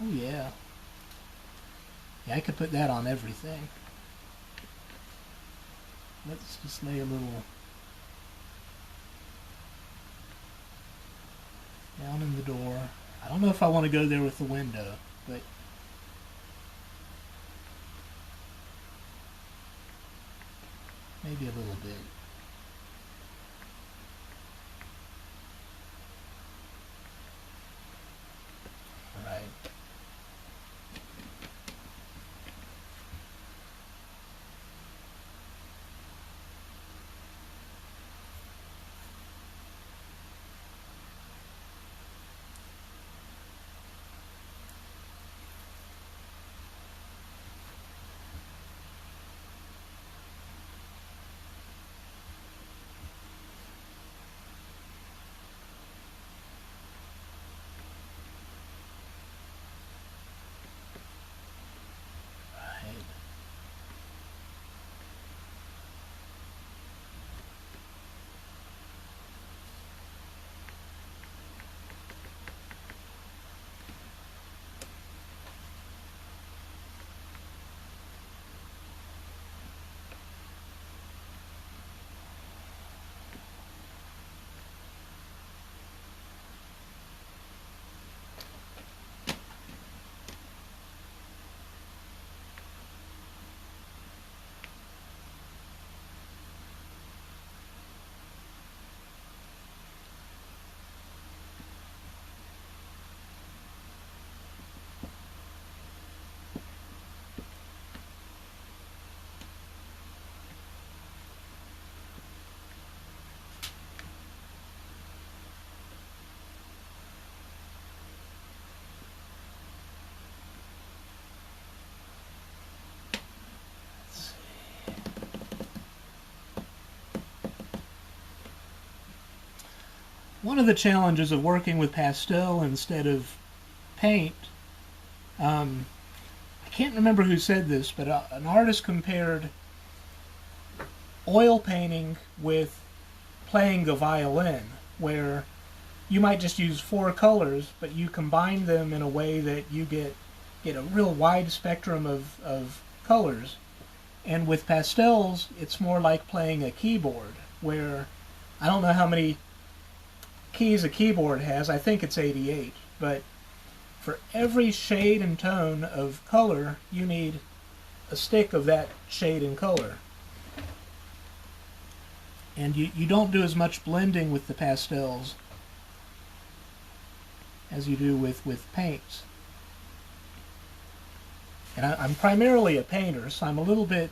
Oh yeah. Yeah, I could put that on everything. Let's just lay a little down in the door. I don't know if I want to go there with the window, but maybe a little bit. All right. One of the challenges of working with pastel instead of paint, I can't remember who said this, but an artist compared oil painting with playing the violin, where you might just use four colors, but you combine them in a way that you get a real wide spectrum of colors. And with pastels, it's more like playing a keyboard, where I don't know how many keys a keyboard has. I think it's 88, but for every shade and tone of color, you need a stick of that shade and color. And you don't do as much blending with the pastels as you do with paints. And I'm primarily a painter, so I'm a little bit...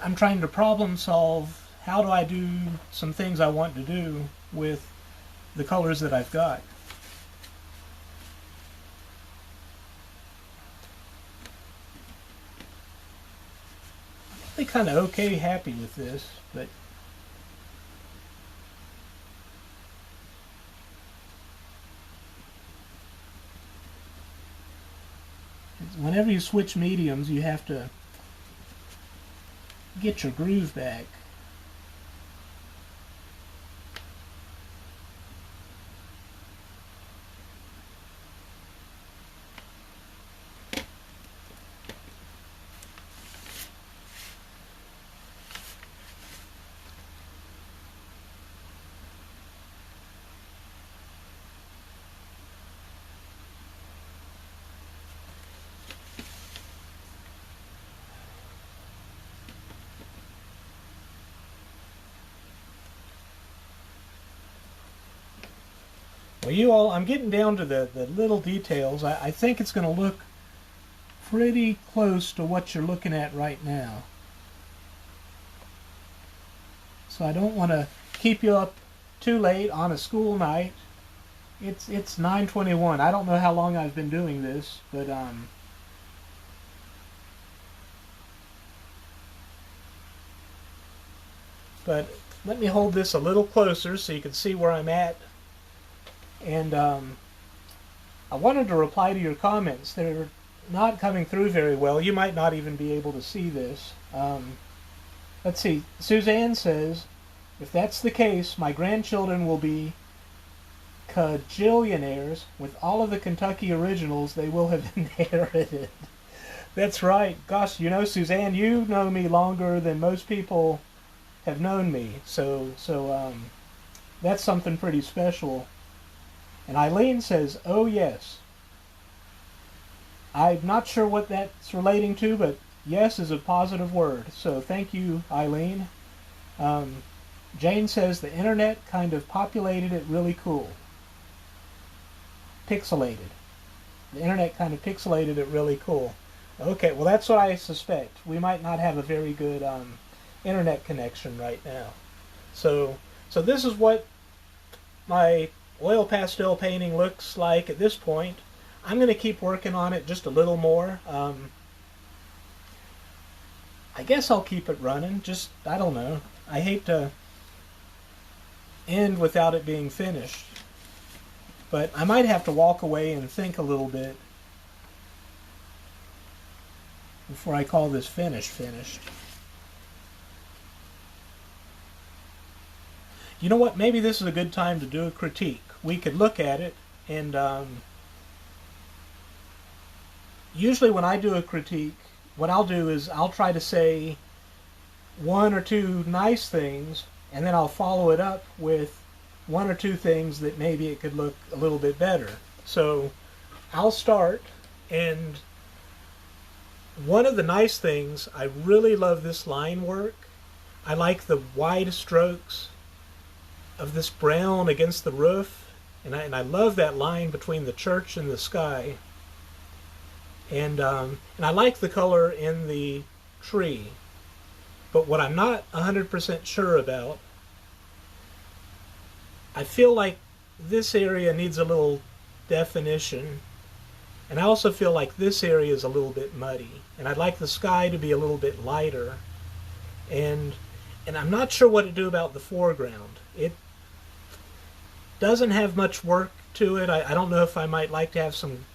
I'm trying to problem solve how do I do some things I want to do with the colors that I've got. I'm really kind of okay happy with this, but whenever you switch mediums, you have to get your groove back. Well, you all, I'm getting down to the little details. I think it's going to look pretty close to what you're looking at right now. So I don't want to keep you up too late on a school night. It's 9:21. I don't know how long I've been doing this, but let me hold this a little closer so you can see where I'm at. And I wanted to reply to your comments. They're not coming through very well. You might not even be able to see this. Let's see. Suzanne says, if that's the case, my grandchildren will be cajillionaires. With all of the Kentucky originals they will have inherited. That's right. Gosh, you know, Suzanne, you know me longer than most people have known me. So that's something pretty special. And Eileen says, oh yes. I'm not sure what that's relating to, but yes is a positive word. So thank you, Eileen. Jane says the internet kind of populated it really cool. Pixelated. The internet kind of pixelated it really cool. Okay, well that's what I suspect. We might not have a very good internet connection right now. So this is what my oil pastel painting looks like at this point. I'm going to keep working on it just a little more. I guess I'll keep it running. Just, I don't know. I hate to end without it being finished. But I might have to walk away and think a little bit before I call this finished. You know what? Maybe this is a good time to do a critique. We could look at it, and usually when I do a critique, what I'll do is I'll try to say one or two nice things, and then I'll follow it up with one or two things that maybe it could look a little bit better. So I'll start, and one of the nice things, I really love this line work. I like the wide strokes of this brown against the roof, and I love that line between the church and the sky, and I like the color in the tree. But what I'm not 100% sure about, I feel like this area needs a little definition, and I also feel like this area is a little bit muddy, and I'd like the sky to be a little bit lighter, and I'm not sure what to do about the foreground. doesn't have much work to it. I don't know if I might like to have some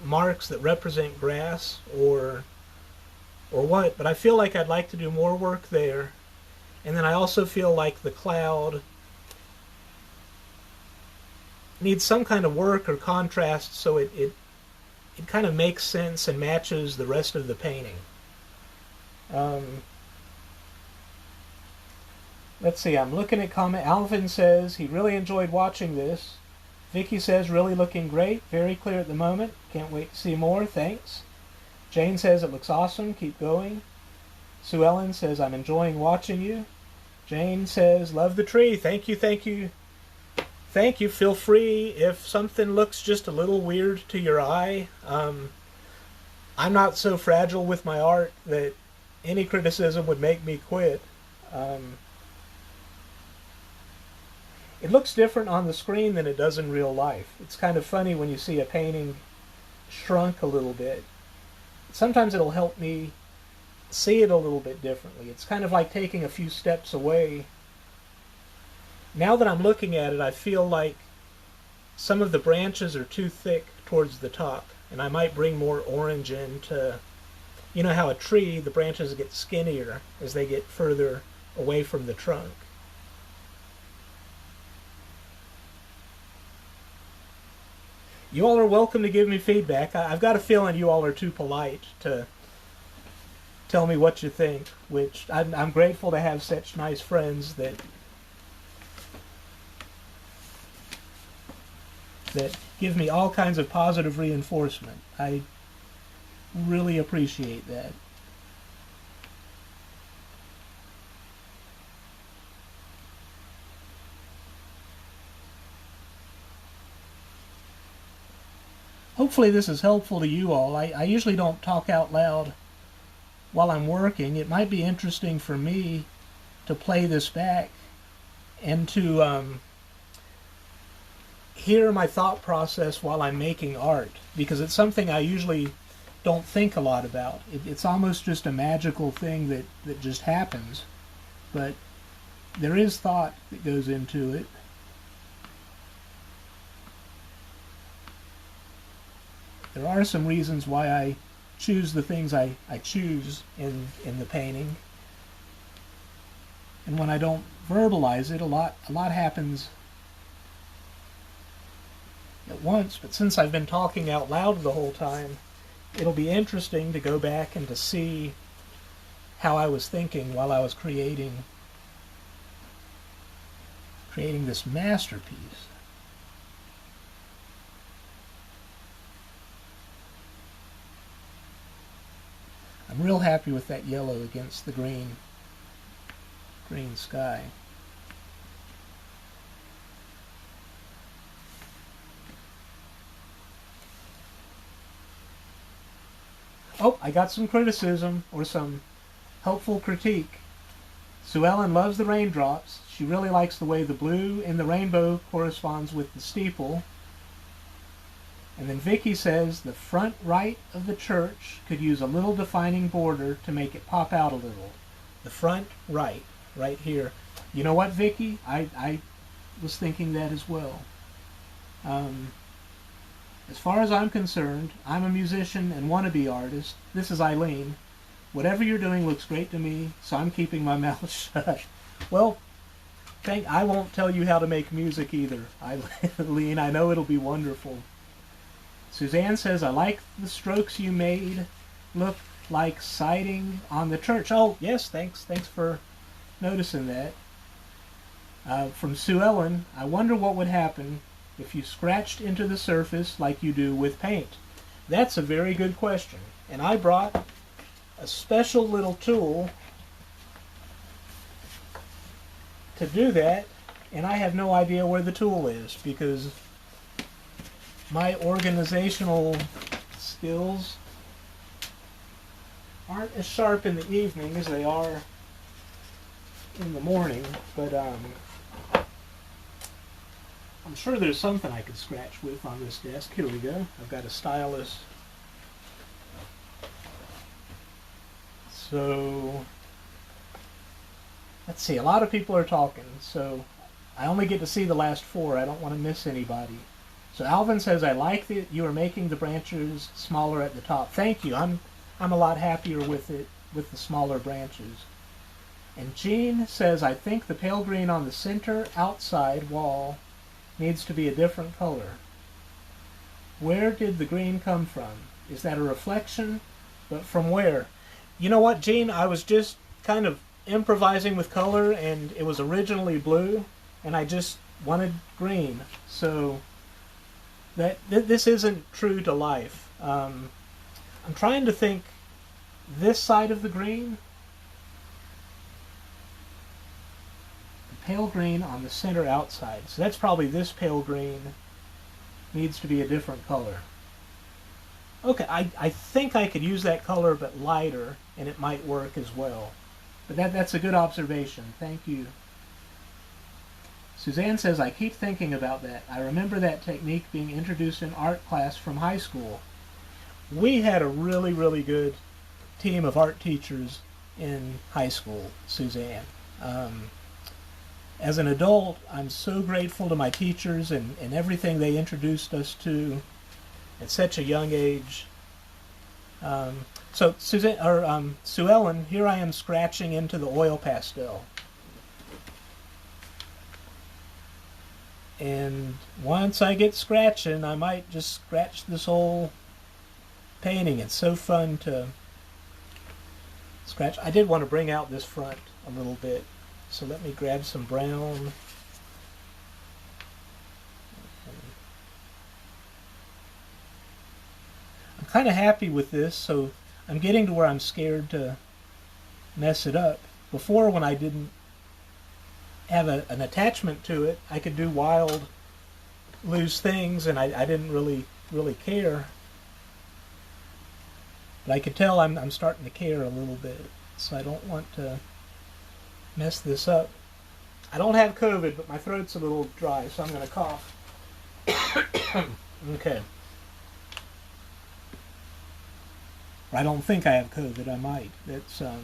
marks that represent grass or what, but I feel like I'd like to do more work there. And then I also feel like the cloud needs some kind of work or contrast so it kind of makes sense and matches the rest of the painting. Let's see, I'm looking at comment. Alvin says he really enjoyed watching this. Vicky says really looking great, very clear at the moment. Can't wait to see more, thanks. Jane says it looks awesome, keep going. Sue Ellen says I'm enjoying watching you. Jane says love the tree, thank you, thank you. Thank you, feel free if something looks just a little weird to your eye. I'm not so fragile with my art that any criticism would make me quit. It looks different on the screen than it does in real life. It's kind of funny when you see a painting shrunk a little bit. Sometimes it'll help me see it a little bit differently. It's kind of like taking a few steps away. Now that I'm looking at it, I feel like some of the branches are too thick towards the top, and I might bring more orange in to, you know how a tree, the branches get skinnier as they get further away from the trunk. You all are welcome to give me feedback. I've got a feeling you all are too polite to tell me what you think, which I'm grateful to have such nice friends that give me all kinds of positive reinforcement. I really appreciate that. Hopefully this is helpful to you all. I usually don't talk out loud while I'm working. It might be interesting for me to play this back and to hear my thought process while I'm making art, because it's something I usually don't think a lot about. It's almost just a magical thing that just happens, but there is thought that goes into it. There are some reasons why I choose the things I choose in the painting. And when I don't verbalize it, a lot happens at once. But since I've been talking out loud the whole time, it'll be interesting to go back and to see how I was thinking while I was creating this masterpiece. I'm real happy with that yellow against the green sky. Oh, I got some criticism or some helpful critique. Sue Ellen loves the raindrops. She really likes the way the blue in the rainbow corresponds with the steeple. And then Vicky says the front right of the church could use a little defining border to make it pop out a little. The front right here. You know what, Vicky? I was thinking that as well. As far as I'm concerned, I'm a musician and wannabe artist. This is Eileen. Whatever you're doing looks great to me, so I'm keeping my mouth shut. Well, I won't tell you how to make music either, Eileen. I know it'll be wonderful. Suzanne says, I like the strokes you made look like siding on the church. Oh, yes, thanks for noticing that. From Sue Ellen, I wonder what would happen if you scratched into the surface like you do with paint. That's a very good question. And I brought a special little tool to do that, and I have no idea where the tool is because my organizational skills aren't as sharp in the evening as they are in the morning, but I'm sure there's something I could scratch with on this desk. Here we go. I've got a stylus. So, let's see. A lot of people are talking, so I only get to see the last 4. I don't want to miss anybody. So Alvin says, I like that you are making the branches smaller at the top. Thank you. I'm a lot happier with it, with the smaller branches. And Jean says, I think the pale green on the center outside wall needs to be a different color. Where did the green come from? Is that a reflection? But from where? You know what, Jean? I was just kind of improvising with color, and it was originally blue, and I just wanted green. So this isn't true to life. I'm trying to think this side of the green. The pale green on the center outside. So that's probably this pale green needs to be a different color. Okay, I think I could use that color but lighter, and it might work as well. But that's a good observation. Thank you. Suzanne says, I keep thinking about that. I remember that technique being introduced in art class from high school. We had a really, really good team of art teachers in high school, Suzanne. As an adult, I'm so grateful to my teachers and everything they introduced us to at such a young age. So Suzanne, or Sue Ellen, here I am scratching into the oil pastel. And once I get scratching, I might just scratch this whole painting. It's so fun to scratch. I did want to bring out this front a little bit, so let me grab some brown. I'm kind of happy with this, so I'm getting to where I'm scared to mess it up. Before, when I didn't have an attachment to it, I could do wild, loose things, and I didn't really care. But I could tell I'm starting to care a little bit, so I don't want to mess this up. I don't have COVID, but my throat's a little dry, so I'm going to cough. Okay. I don't think I have COVID. I might. It's now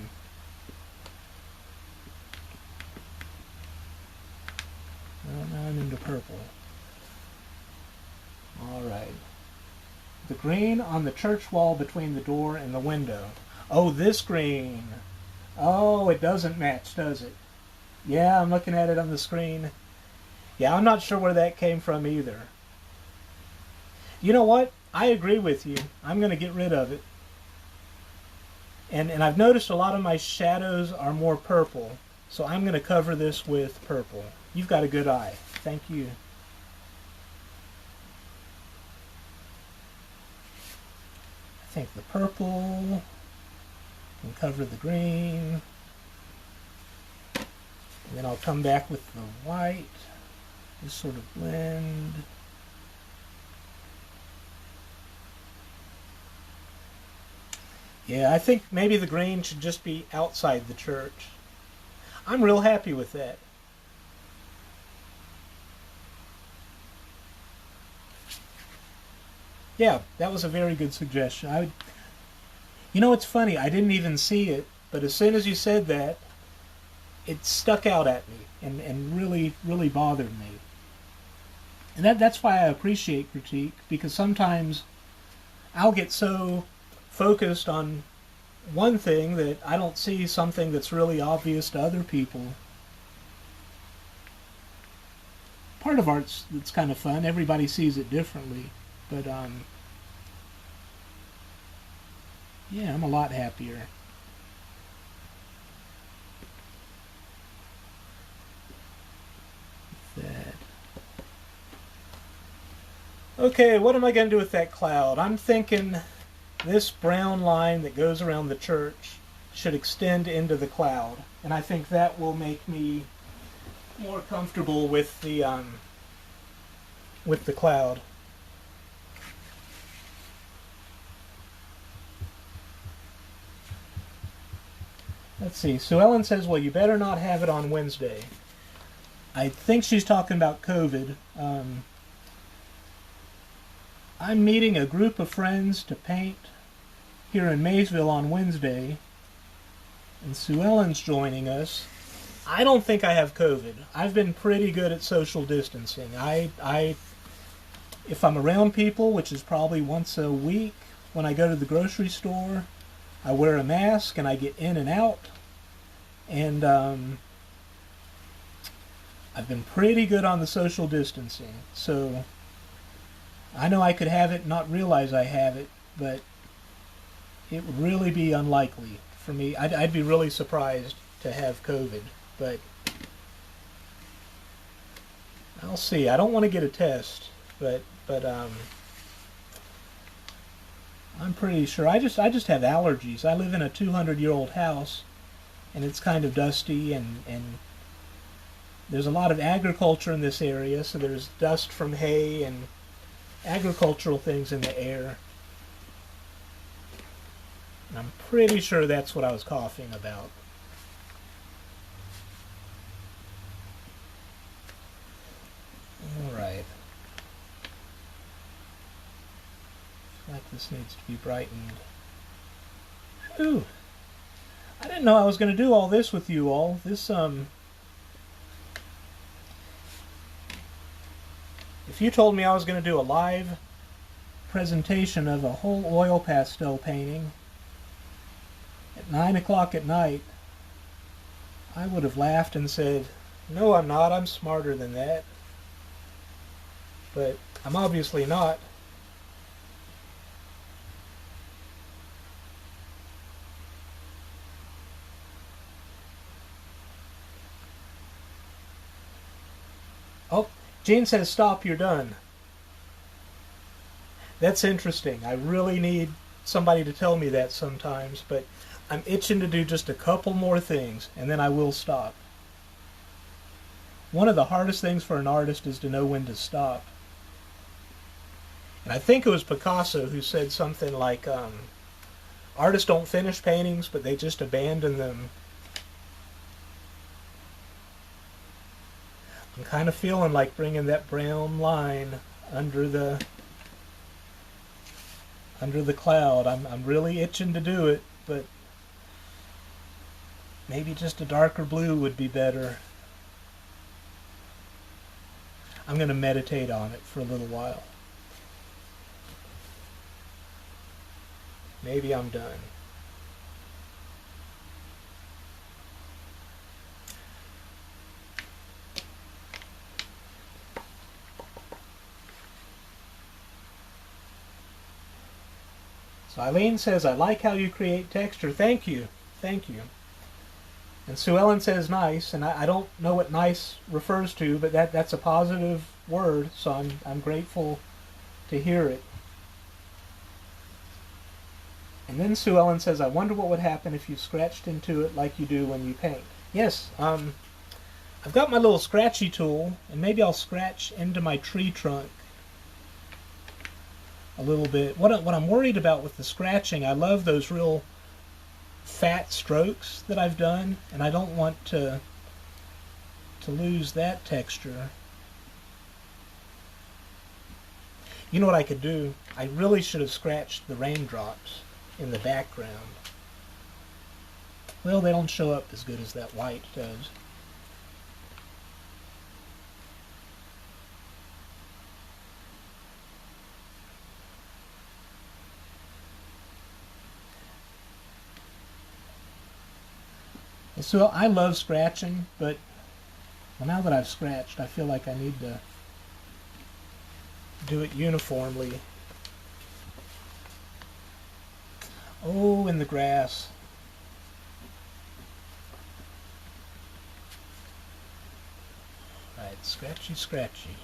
I'm into purple. All right. The green on the church wall between the door and the window. Oh, this green. Oh, it doesn't match, does it? Yeah, I'm looking at it on the screen. Yeah, I'm not sure where that came from either. You know what? I agree with you. I'm going to get rid of it. And I've noticed a lot of my shadows are more purple, so I'm going to cover this with purple. You've got a good eye. Thank you. I think the purple can cover the green. And then I'll come back with the white. Just sort of blend. Yeah, I think maybe the green should just be outside the church. I'm real happy with that. Yeah, that was a very good suggestion. You know, it's funny, I didn't even see it, but as soon as you said that, it stuck out at me and really, really bothered me. And that's why I appreciate critique, because sometimes I'll get so focused on one thing that I don't see something that's really obvious to other people. Part of art's that's kind of fun. Everybody sees it differently. But, yeah, I'm a lot happier. With that. Okay, what am I going to do with that cloud? I'm thinking this brown line that goes around the church should extend into the cloud. And I think that will make me more comfortable with the cloud. Let's see. Sue Ellen says, well, you better not have it on Wednesday. I think she's talking about COVID. I'm meeting a group of friends to paint here in Maysville on Wednesday, and Sue Ellen's joining us. I don't think I have COVID. I've been pretty good at social distancing. If I'm around people, which is probably once a week, when I go to the grocery store, I wear a mask and I get in and out. And I've been pretty good on the social distancing. So I know I could have it and not realize I have it, but it would really be unlikely for me. I'd be really surprised to have COVID, but I'll see. I don't want to get a test, but I'm pretty sure. I just have allergies. I live in a 200-year-old house, and it's kind of dusty, and there's a lot of agriculture in this area, so there's dust from hay and agricultural things in the air. And I'm pretty sure that's what I was coughing about. Alright. Like this needs to be brightened. Ooh. I didn't know I was going to do all this with you all. If you told me I was going to do a live presentation of a whole oil pastel painting at 9 o'clock at night, I would have laughed and said, no, I'm not. I'm smarter than that. But I'm obviously not. Oh, Jane says, stop, you're done. That's interesting. I really need somebody to tell me that sometimes, but I'm itching to do just a couple more things, and then I will stop. One of the hardest things for an artist is to know when to stop. And I think it was Picasso who said something like, artists don't finish paintings, but they just abandon them. I'm kind of feeling like bringing that brown line under the cloud. I'm really itching to do it, but maybe just a darker blue would be better. I'm going to meditate on it for a little while. Maybe I'm done. So Eileen says, I like how you create texture. Thank you. Thank you. And Sue Ellen says nice, and I don't know what nice refers to, but that's a positive word, so I'm grateful to hear it. And then Sue Ellen says, I wonder what would happen if you scratched into it like you do when you paint. Yes, I've got my little scratchy tool, and maybe I'll scratch into my tree trunk a little bit. What I'm worried about with the scratching, I love those real fat strokes that I've done, and I don't want to lose that texture. You know what I could do? I really should have scratched the raindrops in the background. Well, they don't show up as good as that white does. So I love scratching, but now that I've scratched, I feel like I need to do it uniformly. Oh, in the grass. Right, scratchy, scratchy.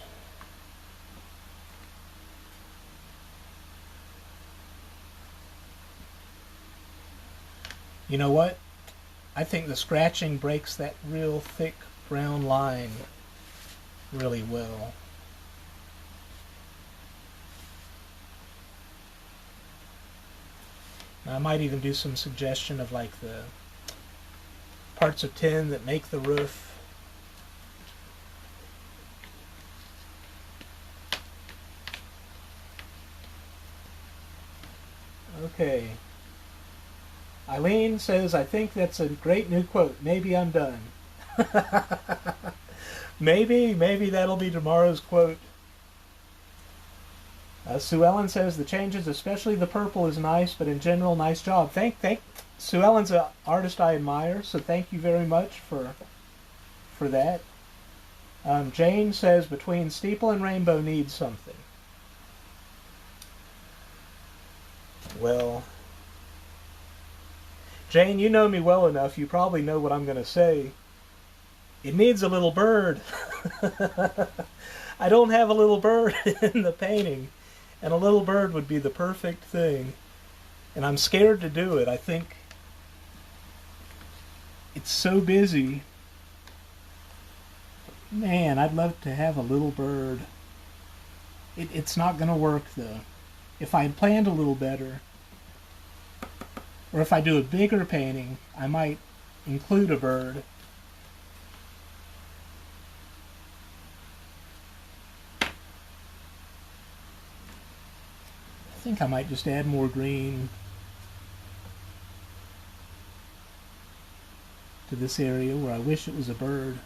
You know what? I think the scratching breaks that real thick brown line really well. I might even do some suggestion of like the parts of tin that make the roof. Okay. Eileen says, I think that's a great new quote. Maybe I'm done. Maybe that'll be tomorrow's quote. Sue Ellen says the changes, especially the purple, is nice, but in general, nice job. Thank Sue Ellen's an artist I admire, so thank you very much for that. Jane says between steeple and rainbow needs something. Well, Jane, you know me well enough. You probably know what I'm going to say. It needs a little bird. I don't have a little bird in the painting, and a little bird would be the perfect thing. And I'm scared to do it. I think it's so busy. Man, I'd love to have a little bird. It's not going to work, though. If I had planned a little better, or if I do a bigger painting, I might include a bird. I think I might just add more green to this area where I wish it was a bird.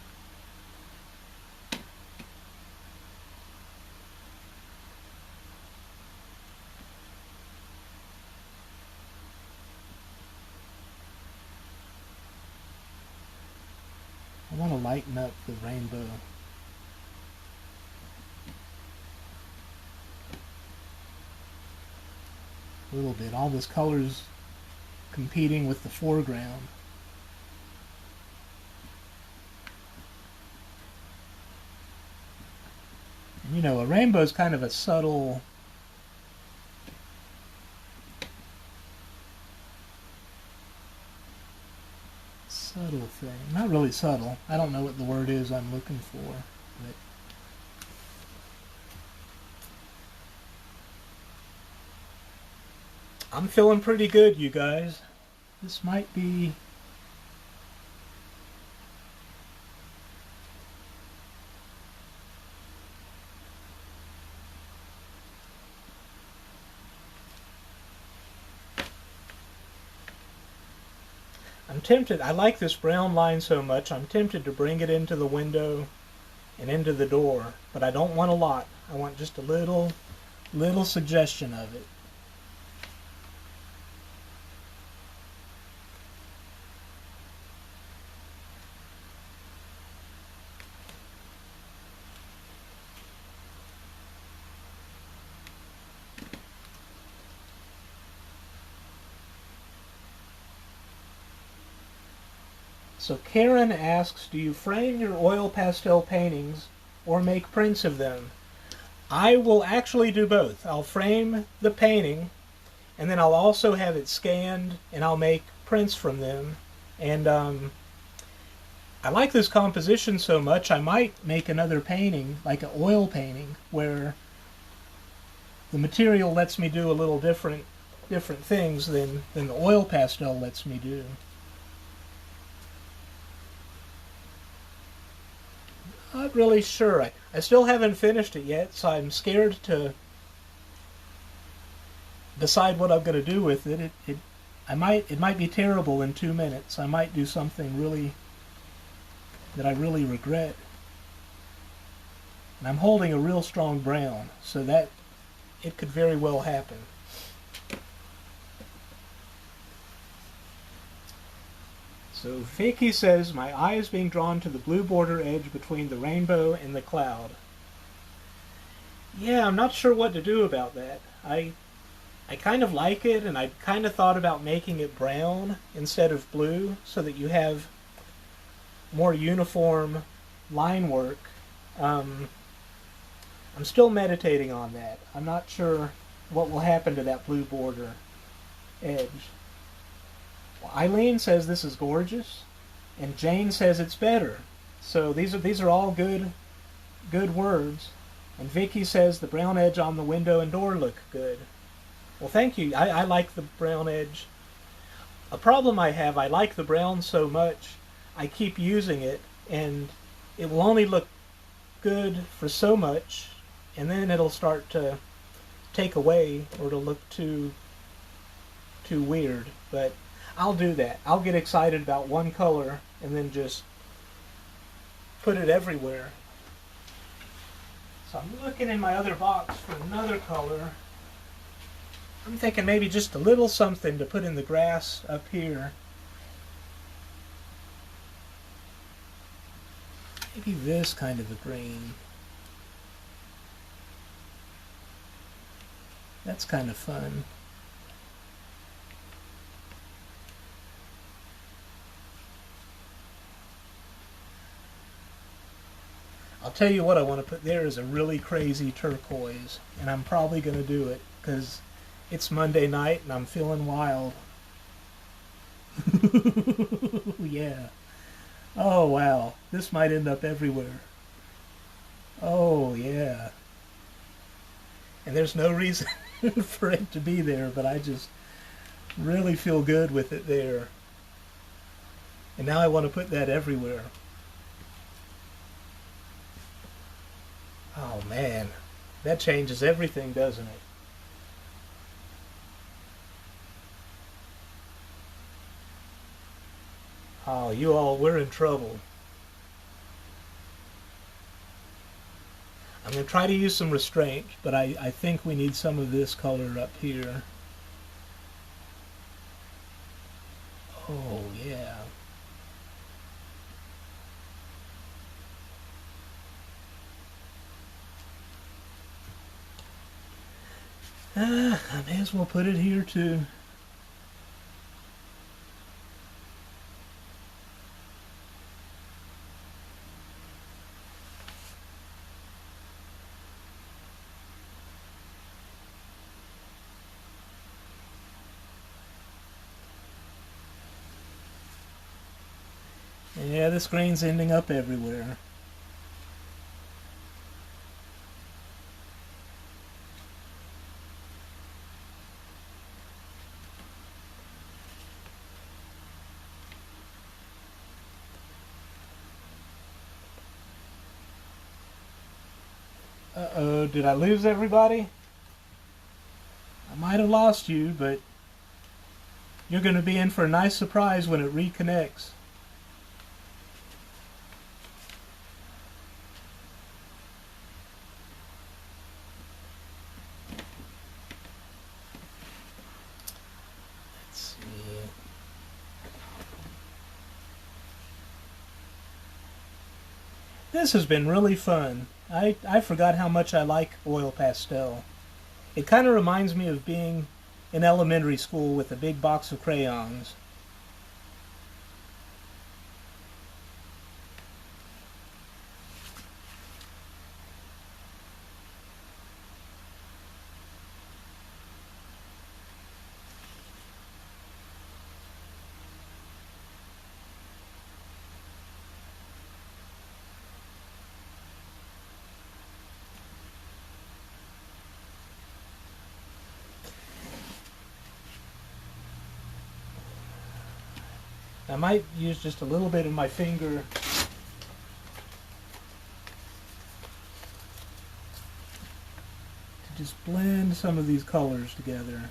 I want to lighten up the rainbow. A little bit. All this color's competing with the foreground. And, you know, a rainbow is kind of a subtle thing. Not really subtle. I don't know what the word is I'm looking for, but I'm feeling pretty good, you guys. This might be... I'm tempted, I like this brown line so much, I'm tempted to bring it into the window and into the door, but I don't want a lot. I want just a little suggestion of it. So Karen asks, do you frame your oil pastel paintings or make prints of them? I will actually do both. I'll frame the painting, and then I'll also have it scanned, and I'll make prints from them. And I like this composition so much, I might make another painting, like an oil painting, where the material lets me do a little different things than the oil pastel lets me do. Not really sure. I still haven't finished it yet, so I'm scared to decide what I'm going to do with it. It might be terrible in 2 minutes. I might do something really that I really regret. And I'm holding a real strong brown, so that it could very well happen. So Vicky says, my eye is being drawn to the blue border edge between the rainbow and the cloud. Yeah, I'm not sure what to do about that. I kind of like it, and I kind of thought about making it brown instead of blue so that you have more uniform line work. I'm still meditating on that. I'm not sure what will happen to that blue border edge. Eileen says this is gorgeous, and Jane says it's better. So these are all good words. And Vicky says the brown edge on the window and door look good. Well, thank you. I like the brown edge. A problem I have, I like the brown so much, I keep using it, and it will only look good for so much, and then it'll start to take away, or to look too weird. But I'll do that. I'll get excited about one color and then just put it everywhere. So I'm looking in my other box for another color. I'm thinking maybe just a little something to put in the grass up here. Maybe this kind of a green. That's kind of fun. I'll tell you what I want to put there is a really crazy turquoise, and I'm probably going to do it because it's Monday night and I'm feeling wild. Yeah. Oh wow, this might end up everywhere. Oh yeah. And there's no reason for it to be there, but I just really feel good with it there. And now I want to put that everywhere. Oh man, that changes everything, doesn't it? Oh, you all, we're in trouble. I'm going to try to use some restraint, but I think we need some of this color up here. Oh, yeah. I may as well put it here too. Yeah, this green's ending up everywhere. Uh-oh, did I lose everybody? I might have lost you, but you're going to be in for a nice surprise when it reconnects. Let's see. This has been really fun. I forgot how much I like oil pastel. It kind of reminds me of being in elementary school with a big box of crayons. I might use just a little bit of my finger to just blend some of these colors together.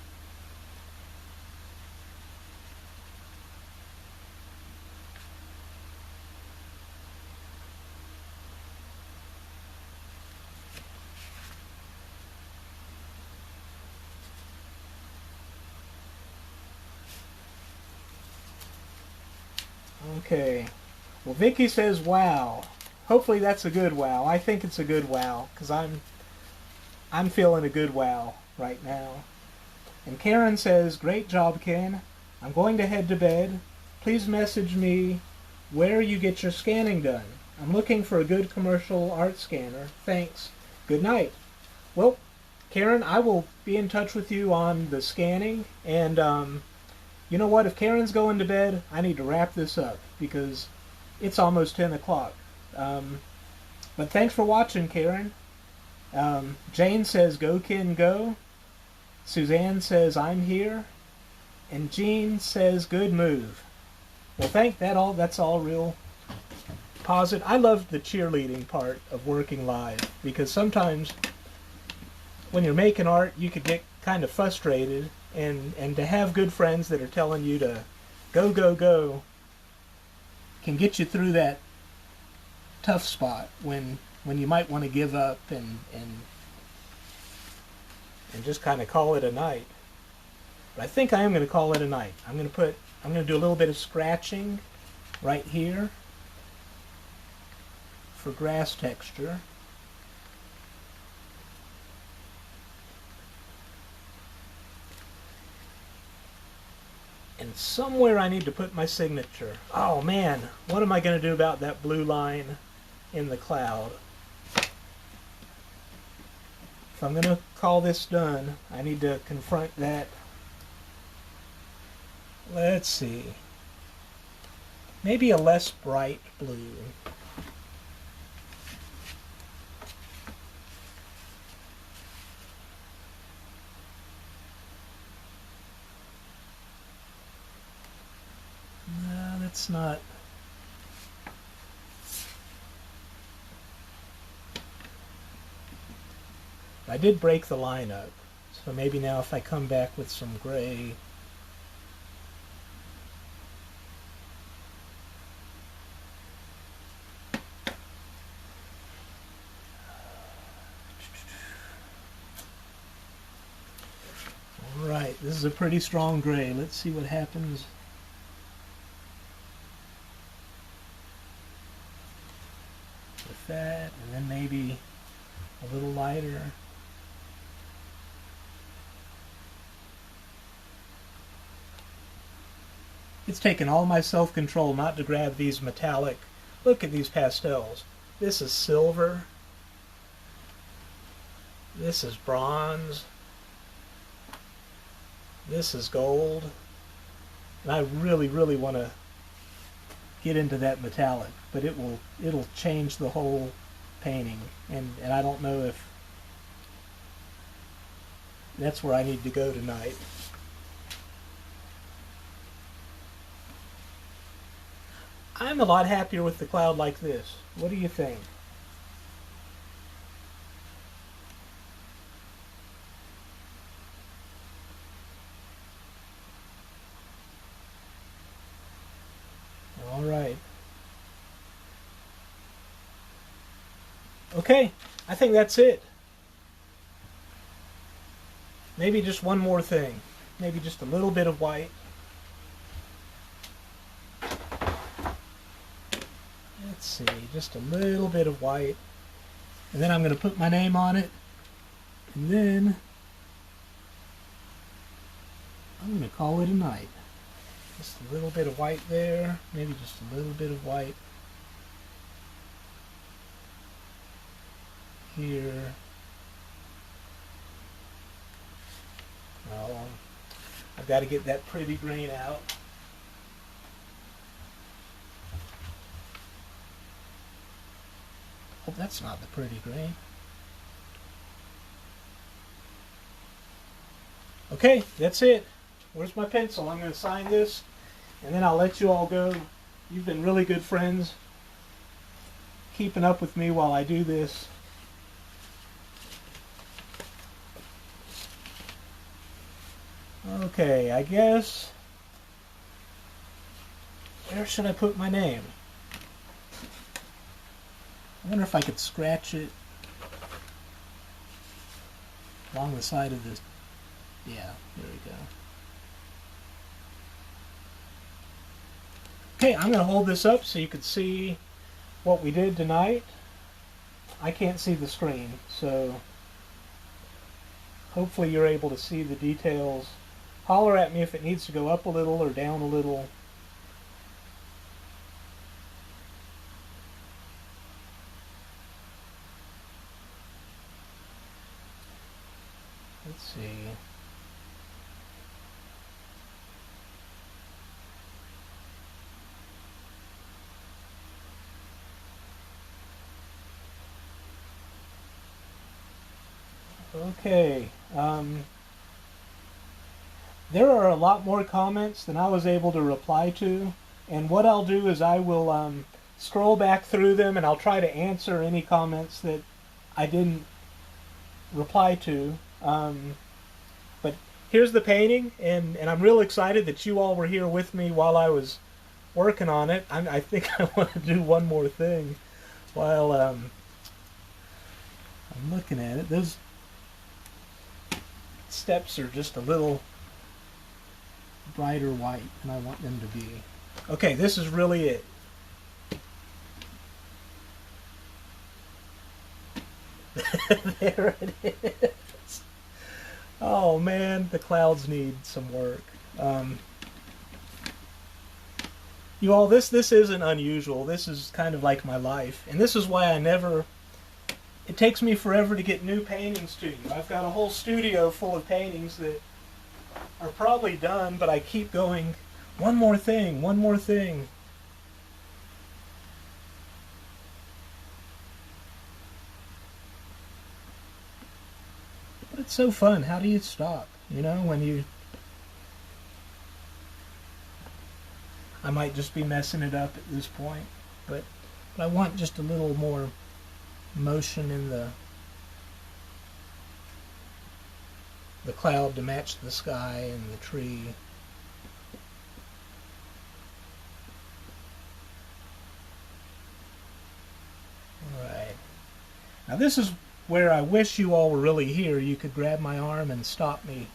Okay. Well, Vicky says wow. Hopefully that's a good wow. I think it's a good wow because I'm feeling a good wow right now. And Karen says, "Great job, Ken. I'm going to head to bed. Please message me where you get your scanning done. I'm looking for a good commercial art scanner. Thanks. Good night." Well, Karen, I will be in touch with you on the scanning, and you know what? If Karen's going to bed, I need to wrap this up because it's almost 10 o'clock. But thanks for watching, Karen. Jane says, "Go, Ken, go." Suzanne says, "I'm here." And Jean says, "Good move." Well, that's all real positive. I love the cheerleading part of working live because sometimes when you're making art, you could get kind of frustrated, and to have good friends that are telling you to go, go, go can get you through that tough spot when you might want to give up and just kind of call it a night. But I think I am going to call it a night. I'm going to do a little bit of scratching right here for grass texture. And somewhere I need to put my signature. Oh man, what am I going to do about that blue line in the cloud? If I'm going to call this done, I need to confront that. Let's see. Maybe a less bright blue. No, that's not. I did break the line up, so maybe now if I come back with some gray. Alright, this is a pretty strong gray. Let's see what happens. With that, and then maybe a little lighter. It's taken all my self-control not to grab these metallic. Look at these pastels. This is silver. This is bronze. This is gold. And I really, really want to get into that metallic, but it'll change the whole painting. And I don't know if that's where I need to go tonight. I'm a lot happier with the cloud like this. What do you think? All right. Okay, I think that's it. Maybe just one more thing. Maybe just a little bit of white. Let's see, just a little bit of white. And then I'm going to put my name on it. And then I'm going to call it a night. Just a little bit of white there. Maybe just a little bit of white here. Oh, I've got to get that pretty grain out. Oh, that's not the pretty grain. Okay, that's it. Where's my pencil? I'm going to sign this, and then I'll let you all go. You've been really good friends, keeping up with me while I do this. Okay, I guess, where should I put my name? I wonder if I could scratch it along the side of this. Yeah, there we go. Okay, I'm going to hold this up so you can see what we did tonight. I can't see the screen, so hopefully you're able to see the details. Holler at me if it needs to go up a little or down a little. Let's see. Okay. There are a lot more comments than I was able to reply to, and what I'll do is I will scroll back through them and I'll try to answer any comments that I didn't reply to. But here's the painting, and I'm real excited that you all were here with me while I was working on it. I think I want to do one more thing. while I'm looking at it. Those steps are just a little brighter white than I want them to be. Okay, this is really it. There it is. Oh man, the clouds need some work. You all, this isn't unusual. This is kind of like my life, and this is why it takes me forever to get new paintings to you. I've got a whole studio full of paintings that are probably done, but I keep going, one more thing, one more thing. But it's so fun. How do you stop? You know, when you... I might just be messing it up at this point, but I want just a little more motion in the cloud to match the sky and the tree. Alright. Now this is where I wish you all were really here. You could grab my arm and stop me.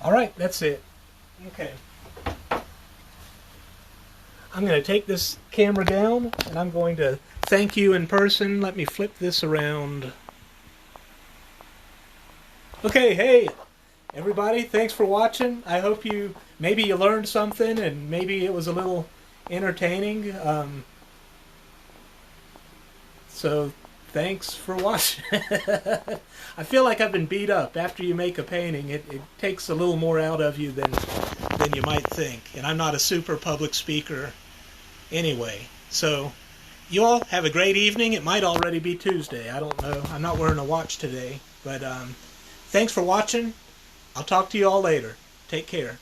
Alright, that's it. Okay. I'm going to take this camera down, and I'm going to thank you in person. Let me flip this around. Okay, hey, everybody, thanks for watching. I hope maybe you learned something, and maybe it was a little entertaining. So, thanks for watching. I feel like I've been beat up. After you make a painting, it takes a little more out of you than you might think. And I'm not a super public speaker anyway. So, you all have a great evening. It might already be Tuesday. I don't know. I'm not wearing a watch today. But thanks for watching. I'll talk to you all later. Take care.